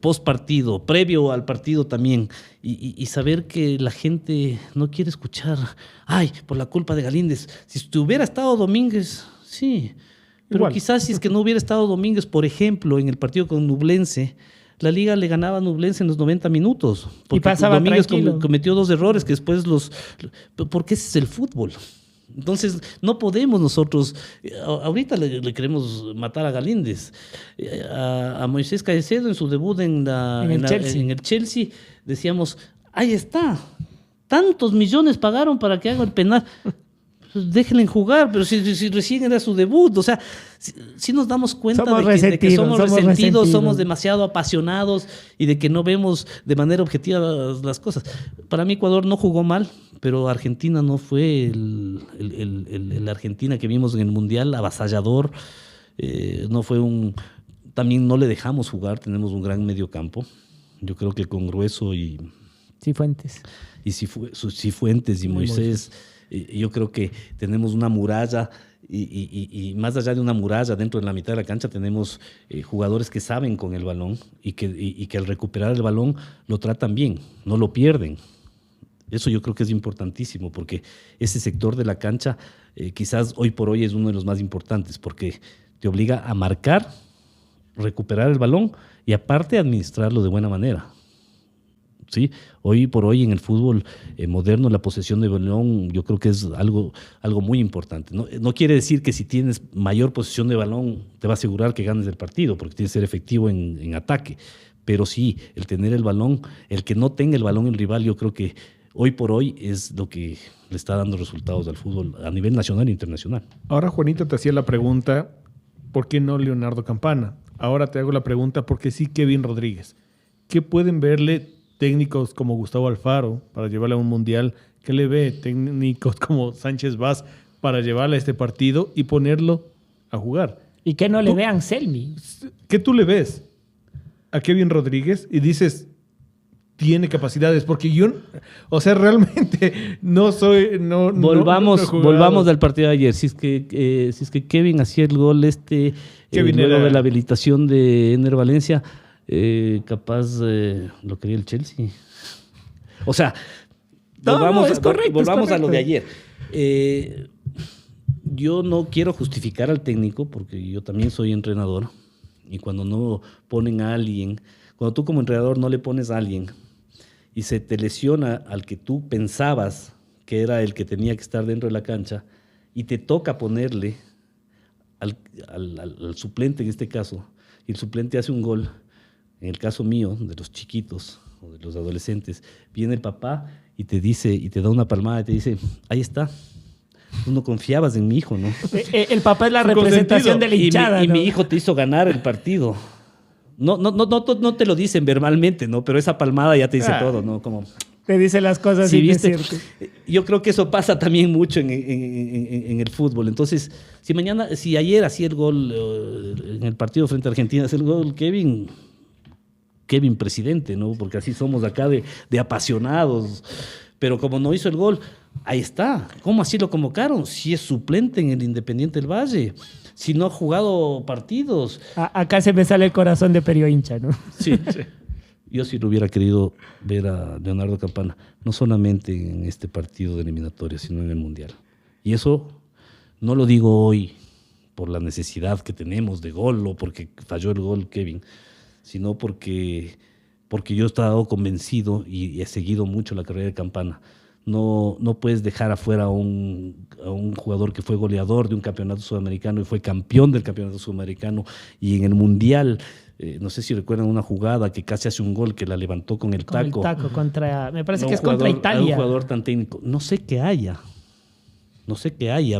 post partido, previo al partido también, y saber que la gente no quiere escuchar, ay, por la culpa de Galíndez. Si hubiera estado Domínguez, sí, pero igual. Quizás si es que no hubiera estado Domínguez, por ejemplo, en el partido con Ñublense, la Liga le ganaba a Ñublense en los 90 minutos. Y pasaba Domínguez tranquilo. Cometió 2 errores que después porque ese es el fútbol. Entonces, no podemos nosotros... Ahorita le queremos matar a Galíndez. A Moisés Caicedo en su debut en el Chelsea, decíamos, ahí está. Tantos millones pagaron para que haga el penal. Pues déjenle jugar, pero si recién era su debut. O sea, si nos damos cuenta de que somos resentidos, somos demasiado apasionados y de que no vemos de manera objetiva las cosas. Para mí Ecuador no jugó mal, pero Argentina no fue el Argentina que vimos en el Mundial, avasallador. No fue También no le dejamos jugar, tenemos un gran mediocampo. Yo creo que con Grueso y Cifuentes. Cifuentes y Moisés, yo creo que tenemos una muralla y más allá de una muralla, dentro de la mitad de la cancha tenemos jugadores que saben con el balón y que al recuperar el balón lo tratan bien, no lo pierden. Eso yo creo que es importantísimo porque ese sector de la cancha quizás hoy por hoy es uno de los más importantes porque te obliga a marcar, recuperar el balón y aparte administrarlo de buena manera. ¿Sí? Hoy por hoy en el fútbol moderno la posesión de balón yo creo que es algo muy importante. No quiere decir que si tienes mayor posesión de balón te va a asegurar que ganes el partido porque tienes que ser efectivo en ataque. Pero sí, el tener el balón, el que no tenga el balón el rival, yo creo que hoy por hoy es lo que le está dando resultados al fútbol a nivel nacional e internacional. Ahora Juanito te hacía la pregunta, ¿por qué no Leonardo Campana? Ahora te hago la pregunta, ¿por qué sí Kevin Rodríguez? ¿Qué pueden verle técnicos como Gustavo Alfaro para llevarle a un mundial? ¿Qué le ve técnicos como Sánchez Vaz para llevarle a este partido y ponerlo a jugar? Y que no le vean Selmi. ¿Qué tú le ves a Kevin Rodríguez y dices, tiene capacidades? Porque yo, o sea, realmente no soy... Volvamos al partido de ayer. Si es que Kevin hacía el gol luego de la habilitación de Ener Valencia... capaz lo quería el Chelsea. O sea, volvamos a lo de ayer. Yo no quiero justificar al técnico porque yo también soy entrenador y cuando no ponen a alguien, cuando tú como entrenador no le pones a alguien y se te lesiona al que tú pensabas que era el que tenía que estar dentro de la cancha y te toca ponerle al suplente en este caso y el suplente hace un gol. En el caso mío, de los chiquitos o de los adolescentes, viene el papá y te dice, y te da una palmada y te dice, ahí está, tú no confiabas en mi hijo, ¿no? El papá es la representación de la hinchada, y mi hijo te hizo ganar el partido. No te lo dicen verbalmente, ¿no? Pero esa palmada ya te dice todo, ¿no? Como... Te dice las cosas sin decirte. Yo creo que eso pasa también mucho en el fútbol. Entonces, si ayer hacía el gol en el partido frente a Argentina, hacía el gol Kevin presidente, ¿no? Porque así somos acá de apasionados. Pero como no hizo el gol, ahí está. ¿Cómo así lo convocaron? Si es suplente en el Independiente del Valle, si no ha jugado partidos. Acá se me sale el corazón de Perio hincha, ¿no? Sí. Yo sí lo hubiera querido ver a Leonardo Campana, no solamente en este partido de eliminatoria, sino en el Mundial. Y eso no lo digo hoy por la necesidad que tenemos de gol o porque falló el gol Kevin, sino porque yo he estado convencido y he seguido mucho la carrera de Campana. No puedes dejar afuera a un jugador que fue goleador de un campeonato sudamericano y fue campeón del campeonato sudamericano y en el Mundial, no sé si recuerdan una jugada que casi hace un gol que la levantó con el taco. Con el taco contra, me parece que es contra Italia. Un jugador tan técnico. No sé qué haya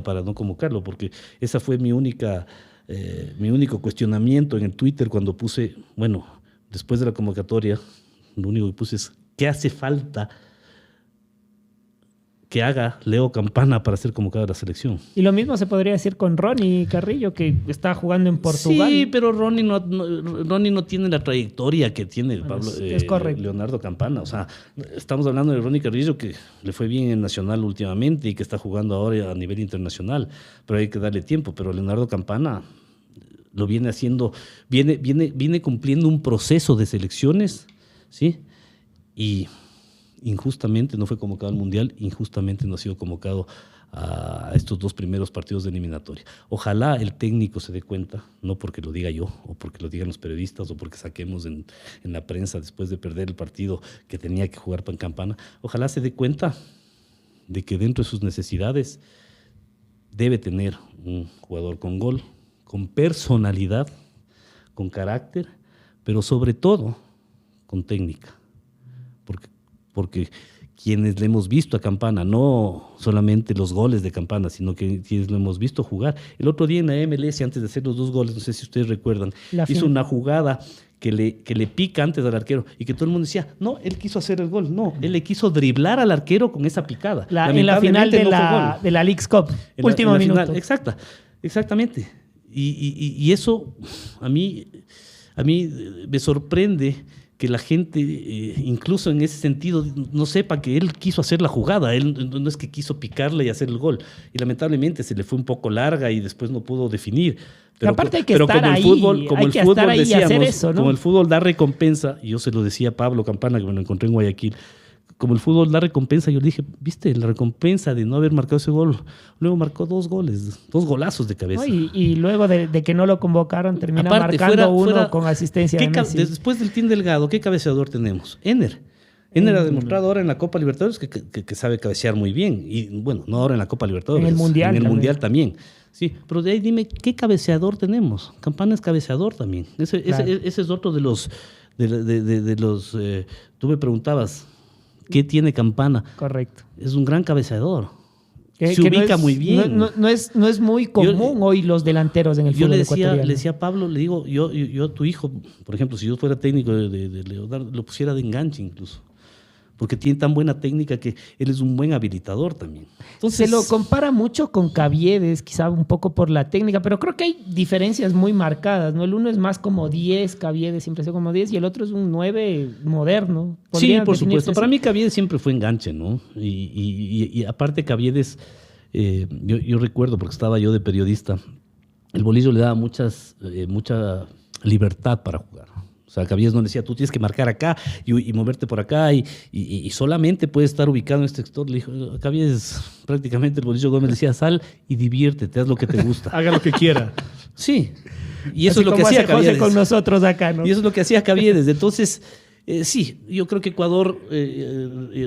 para no convocarlo, porque esa fue mi único cuestionamiento en el Twitter cuando puse, bueno, después de la convocatoria, lo único que puse es, ¿qué hace falta que haga Leo Campana para ser convocado a la selección? Y lo mismo se podría decir con Ronnie Carrillo, que está jugando en Portugal. Sí, pero Ronnie no tiene la trayectoria que tiene es correcto. Leonardo Campana. O sea, estamos hablando de Ronnie Carrillo, que le fue bien en Nacional últimamente y que está jugando ahora a nivel internacional, pero hay que darle tiempo. Pero Leonardo Campana lo viene haciendo, viene cumpliendo un proceso de selecciones, ¿sí? Y injustamente no fue convocado al Mundial, injustamente no ha sido convocado a estos 2 primeros partidos de eliminatoria. Ojalá el técnico se dé cuenta, no porque lo diga yo, o porque lo digan los periodistas, o porque saquemos en la prensa después de perder el partido que tenía que jugar para Campana, ojalá se dé cuenta de que dentro de sus necesidades debe tener un jugador con gol, con personalidad, con carácter, pero sobre todo con técnica. porque quienes le hemos visto a Campana, no solamente los goles de Campana, sino que quienes lo hemos visto jugar. El otro día en la MLS, antes de hacer los 2 goles, no sé si ustedes recuerdan, hizo una jugada que le pica antes al arquero y que todo el mundo decía, no, él quiso hacer el gol. No, él le quiso driblar al arquero con esa picada. En la final de la Leagues Cup, último minuto. Exactamente. Y eso a mí me sorprende que la gente, incluso en ese sentido, no sepa que él quiso hacer la jugada. Él no es que quiso picarle y hacer el gol. Y lamentablemente se le fue un poco larga y después no pudo definir. Pero aparte hay que estar ahí, y hacer eso, ¿no? Como el fútbol da recompensa, y yo se lo decía a Pablo Campana, que me lo encontré en Guayaquil, como el fútbol da recompensa, yo le dije, viste, la recompensa de no haber marcado ese gol, luego marcó 2 goles, 2 golazos de cabeza. Y luego de que no lo convocaron, termina marcando uno con asistencia de Messi. Después del Team Delgado, ¿qué cabeceador tenemos? Ener ha demostrado ahora en la Copa Libertadores que sabe cabecear muy bien. Y bueno, no ahora en la Copa Libertadores. En el Mundial también. Sí, pero de ahí dime, ¿qué cabeceador tenemos? Campana es cabeceador también. Ese es otro de los... tú me preguntabas, ¿qué tiene Campana? Correcto. Es un gran cabeceador. Se ubica muy bien. No es muy común hoy los delanteros en el fútbol ecuatoriano. Yo le decía a Pablo, le digo, yo tu hijo, por ejemplo, si yo fuera técnico de Leonardo, lo pusiera de enganche incluso. Porque tiene tan buena técnica que él es un buen habilitador también. Entonces, se lo compara mucho con Caviedes, quizá un poco por la técnica, pero creo que hay diferencias muy marcadas, ¿no? El uno es más como 10, Caviedes siempre es como 10, y el otro es un 9 moderno. Sí, por supuesto. Para mí Caviedes siempre fue enganche, ¿no? Y aparte Caviedes, yo recuerdo, porque estaba yo de periodista, el Bolillo le daba mucha libertad para jugar. O sea, Caviedes no le decía, tú tienes que marcar acá y moverte por acá y solamente puedes estar ubicado en este sector. Le dijo, Caviedes, prácticamente el Bolillo Gómez le decía, sal y diviértete, haz lo que te gusta. Haga lo que quiera. Sí, y eso así es lo que hacía Caviedes. José con nosotros acá, ¿no? Y eso es lo que hacía Caviedes. Entonces, sí, yo creo que Ecuador,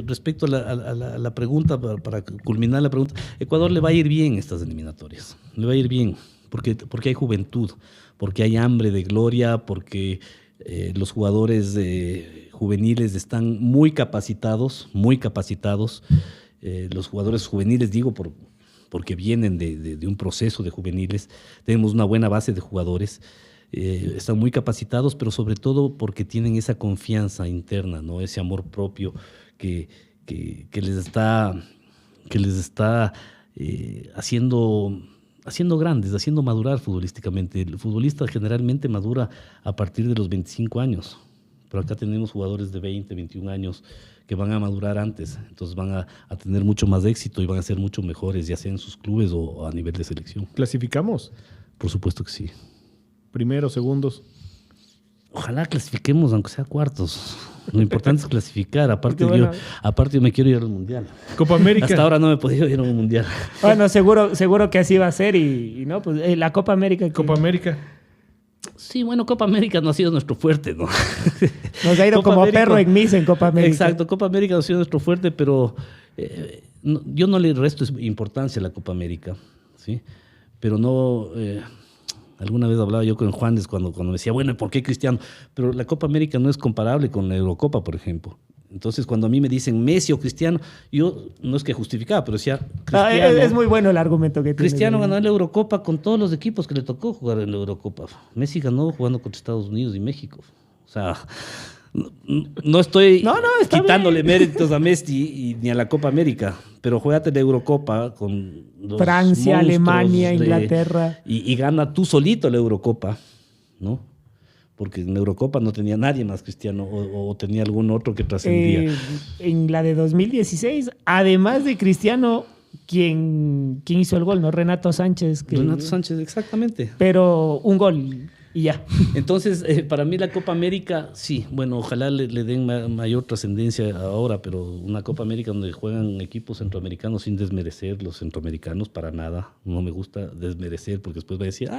respecto a la pregunta, para culminar la pregunta, Ecuador le va a ir bien estas eliminatorias. Le va a ir bien, porque hay juventud, porque hay hambre de gloria, porque... los jugadores juveniles están muy capacitados. Los jugadores juveniles, digo, porque vienen de un proceso de juveniles. Tenemos una buena base de jugadores. Están muy capacitados, pero sobre todo porque tienen esa confianza interna, ¿no? Ese amor propio que les está haciendo grandes, haciendo madurar futbolísticamente. El futbolista generalmente madura a partir de los 25 años, pero acá tenemos jugadores de 20, 21 años que van a madurar antes, entonces van a tener mucho más éxito y van a ser mucho mejores, ya sea en sus clubes o a nivel de selección. ¿Clasificamos? Por supuesto que sí. Primeros, segundos. Ojalá clasifiquemos, aunque sea cuartos. Lo importante es clasificar. Aparte yo me quiero ir al Mundial. Copa América. Hasta ahora no me he podido ir a un Mundial. Bueno, seguro que así va a ser y no, pues la Copa América. Copa América. Sí, bueno, Copa América no ha sido nuestro fuerte, ¿no? Nos ha ido Copa como América, perro en misa en Copa América. Exacto, Copa América no ha sido nuestro fuerte, pero yo no le resto importancia a la Copa América, ¿sí? Pero no... alguna vez hablaba yo con Juanes cuando me decía, bueno, ¿por qué Cristiano? Pero la Copa América no es comparable con la Eurocopa, por ejemplo. Entonces, cuando a mí me dicen Messi o Cristiano, yo no es que justificaba, pero decía Cristiano. Es muy bueno el argumento que tiene. Cristiano ganó la Eurocopa con todos los equipos que le tocó jugar en la Eurocopa. Messi ganó jugando contra Estados Unidos y México. O sea, no estoy quitándole méritos a Messi ni a la Copa América, pero juégate la Eurocopa con los Francia, Alemania, Inglaterra. Y gana tú solito la Eurocopa, ¿no? Porque en la Eurocopa no tenía nadie más Cristiano o tenía algún otro que trascendía. En la de 2016, además de Cristiano, ¿quién hizo el gol? ¿No? Renato Sánchez. Renato Sánchez, exactamente. Pero un gol y ya. Entonces, para mí la Copa América, sí, bueno, ojalá le den mayor trascendencia ahora, pero una Copa América donde juegan equipos centroamericanos sin desmerecer los centroamericanos para nada. No me gusta desmerecer porque después va a decir,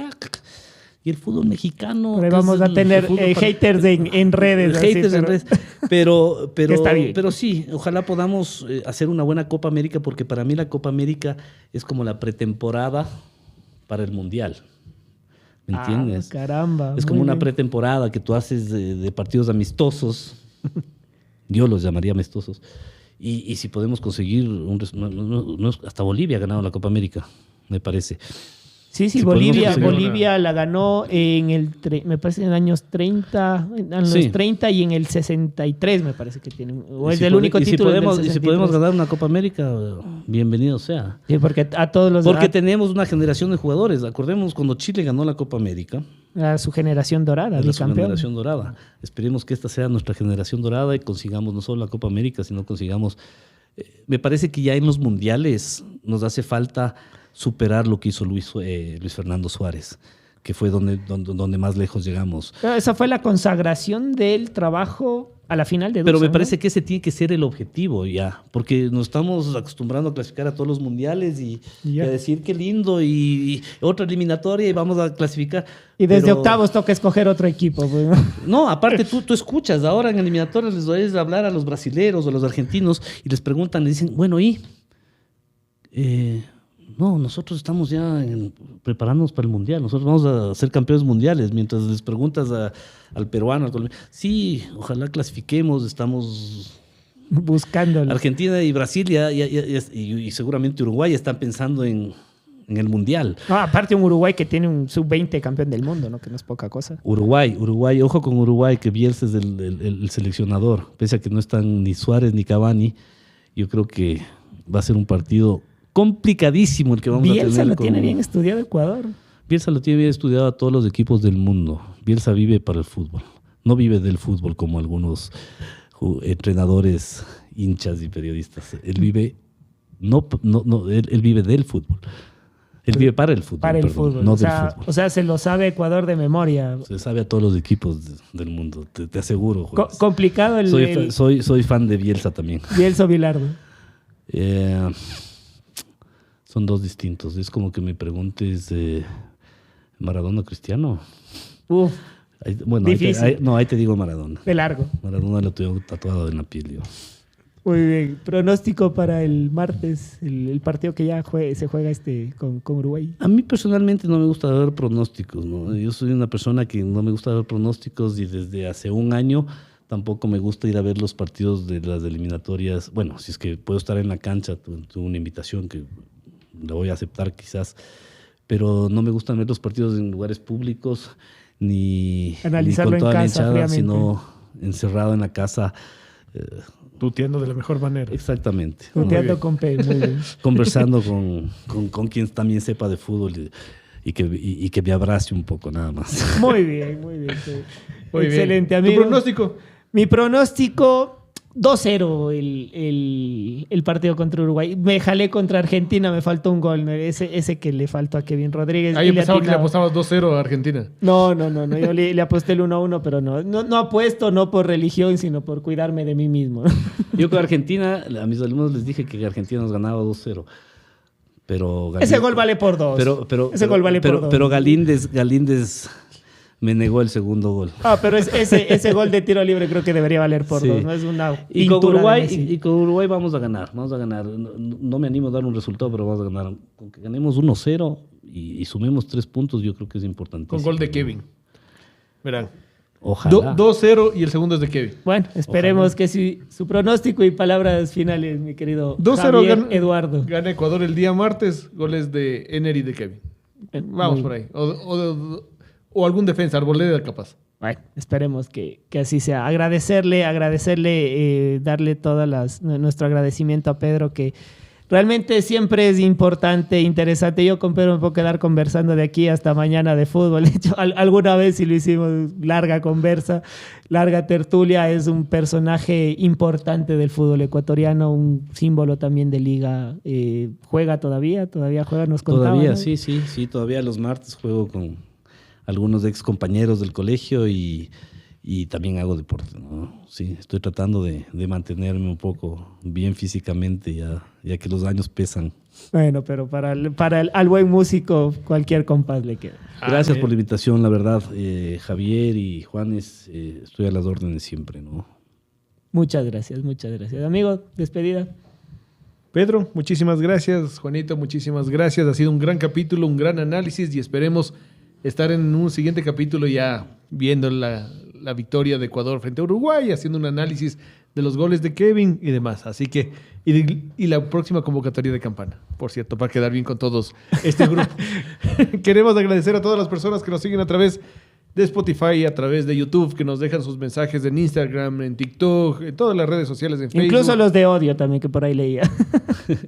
y el fútbol mexicano. Pero vamos a tener haters en redes. Haters en redes. Pero está bien. Pero sí, ojalá podamos hacer una buena Copa América, porque para mí la Copa América es como la pretemporada para el Mundial. ¿Me entiendes? Caramba. Es como una pretemporada que tú haces de partidos amistosos. Yo los llamaría amistosos. Y si podemos conseguir hasta Bolivia ha ganado la Copa América, me parece. Sí, Si Bolivia la ganó me parece en los años 30, los 30 y en el 63 me parece que tienen. O es el único título del 63. Y si podemos ganar una Copa América, bienvenido sea. Sí, porque a todos los... Porque tenemos una generación de jugadores. Acordemos cuando Chile ganó la Copa América. A su generación dorada, Su generación dorada. Esperemos que esta sea nuestra generación dorada y consigamos no solo la Copa América, sino consigamos... me parece que ya en los mundiales nos hace falta superar lo que hizo Luis Fernando Suárez, que fue donde más lejos llegamos. Esa fue la consagración del trabajo a la final de Dusan, Pero me parece que ese tiene que ser el objetivo ya, porque nos estamos acostumbrando a clasificar a todos los mundiales y a decir qué lindo y otra eliminatoria y vamos a clasificar. Y desde octavos toca escoger otro equipo. Pues. No, aparte tú escuchas, ahora en eliminatorias les oyes hablar a los brasileros o a los argentinos y les preguntan, le dicen, bueno, no, nosotros estamos ya preparándonos para el mundial. Nosotros vamos a ser campeones mundiales. Mientras les preguntas al peruano, al colombiano, sí, ojalá clasifiquemos, estamos buscándolo. Argentina y Brasil y seguramente Uruguay están pensando en el mundial. No, aparte un Uruguay que tiene un sub-20 campeón del mundo, ¿no? Que no es poca cosa. Uruguay, ojo con Uruguay, que Bielsa es el seleccionador. Pese a que no están ni Suárez ni Cavani, yo creo que va a ser un partido complicadísimo el que vamos a tener. Bielsa lo tiene bien estudiado Ecuador. Bielsa lo tiene bien estudiado a todos los equipos del mundo. Bielsa vive para el fútbol. No vive del fútbol como algunos entrenadores, hinchas y periodistas. Él vive él vive del fútbol. Él vive para el fútbol. Para el fútbol. No del fútbol. O sea, se lo sabe Ecuador de memoria. Se sabe a todos los equipos del mundo. Te aseguro. Complicado Soy fan de Bielsa también. Bielsa o Bilardo. Son dos distintos. Es como que me preguntes Maradona o Cristiano. Uf. Ahí te digo Maradona. De largo. Maradona lo tengo tatuado en la piel yo. Muy bien. Pronóstico para el martes, el partido que ya se juega con Uruguay. A mí personalmente no me gusta ver pronósticos, ¿no? Yo soy una persona que no me gusta ver pronósticos y desde hace un año tampoco me gusta ir a ver los partidos de las eliminatorias. Bueno, si es que puedo estar en la cancha, tuve una invitación que la voy a aceptar quizás, pero no me gustan ver los partidos en lugares públicos ni con toda la hinchada, sino encerrado en la casa. Tuteando de la mejor manera. Exactamente. Tuteando con P, muy bien. Conversando con quien también sepa de fútbol y que me abrace un poco nada más. Muy bien, muy bien. Muy excelente, bien. amigo. ¿Tu pronóstico? Mi pronóstico, 2-0 el partido contra Uruguay. Me jalé contra Argentina, me faltó un gol. Ese que le faltó a Kevin Rodríguez. Yo pensaba que le apostabas 2-0 a Argentina. No. Yo le aposté el 1-1, pero no apuesto, no por religión, sino por cuidarme de mí mismo. Yo con Argentina, a mis alumnos les dije que Argentina nos ganaba 2-0. Pero ese gol vale por 2. Ese gol vale por 2. Pero Galíndez me negó el segundo gol. Pero ese gol de tiro libre creo que debería valer por 2. No es una y con Uruguay vamos a ganar. No me animo a dar un resultado, pero vamos a ganar. Con que ganemos 1-0 y sumemos 3 puntos, yo creo que es importante. Con gol de Kevin. Verán. Ojalá. 2-0 y el segundo es de Kevin. Bueno, esperemos que su pronóstico y palabras finales, mi querido Javier Eduardo. Gana Ecuador el día martes, goles de Ener y de Kevin. Vamos por ahí. O algún defensa, Arboleda capaz. Bueno, esperemos que así sea. Agradecerle, darle nuestro agradecimiento a Pedro, que realmente siempre es importante, interesante. Yo con Pedro me puedo quedar conversando de aquí hasta mañana de fútbol. De hecho, alguna vez sí lo hicimos, larga conversa, larga tertulia. Es un personaje importante del fútbol ecuatoriano, un símbolo también de liga. ¿Juega todavía? ¿Todavía juega? Nos contaba, todavía, ¿no? Sí. Todavía los martes juego con algunos ex compañeros del colegio y también hago deporte, ¿no? Sí, estoy tratando de mantenerme un poco bien físicamente ya que los años pesan. Bueno, pero al buen músico cualquier compás le queda. Gracias por la invitación, la verdad. Javier y Juanes, estoy a las órdenes siempre, ¿no? Muchas gracias. Amigo, despedida. Pedro, muchísimas gracias. Juanito, muchísimas gracias. Ha sido un gran capítulo, un gran análisis y esperemos estar en un siguiente capítulo ya viendo la victoria de Ecuador frente a Uruguay, haciendo un análisis de los goles de Kevin y demás. Así que, y la próxima convocatoria de Campana, por cierto, para quedar bien con todos este grupo. Queremos agradecer a todas las personas que nos siguen a través de Spotify, a través de YouTube, que nos dejan sus mensajes en Instagram, en TikTok, en todas las redes sociales, en Facebook. Incluso los de odio también, que por ahí leía.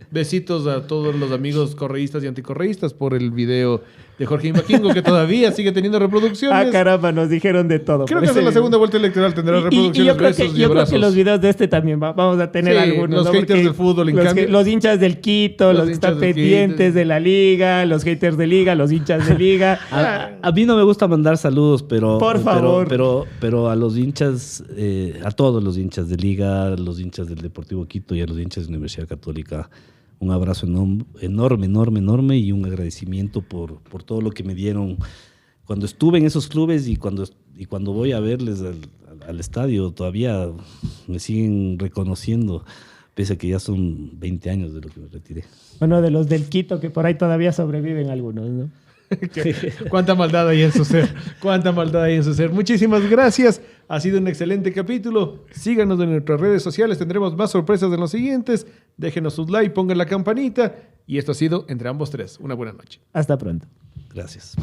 Besitos a todos los amigos correístas y anticorreístas por el video de Jorge Imbaquingo, que todavía sigue teniendo reproducciones. Ah, caramba, nos dijeron de todo. Creo que hasta la segunda vuelta electoral tendrá reproducciones, y yo creo besos y yo creo abrazos. que los videos de este también vamos a tener Sí, algunos. los haters del fútbol, en cambio. Los hinchas del Quito, los que hinchas están del pendientes Quito. de la liga, los haters de liga, los hinchas de liga. A mí no me gusta mandar saludos, pero Por favor. pero a los hinchas, a todos los hinchas de Liga, a los hinchas del Deportivo Quito y a los hinchas de la Universidad Católica, un abrazo enorme y un agradecimiento por todo lo que me dieron cuando estuve en esos clubes y cuando voy a verles al estadio. Todavía me siguen reconociendo, pese a que ya son 20 años de lo que me retiré. Bueno, de los del Quito, que por ahí todavía sobreviven algunos, ¿no? Cuánta maldad hay en su ser. Cuánta maldad hay en su ser. Muchísimas gracias. Ha sido un excelente capítulo. Síganos en nuestras redes sociales. Tendremos más sorpresas en los siguientes. Déjenos sus like, pongan la campanita. Y esto ha sido Entre Ambos Tres. Una buena noche. Hasta pronto. Gracias.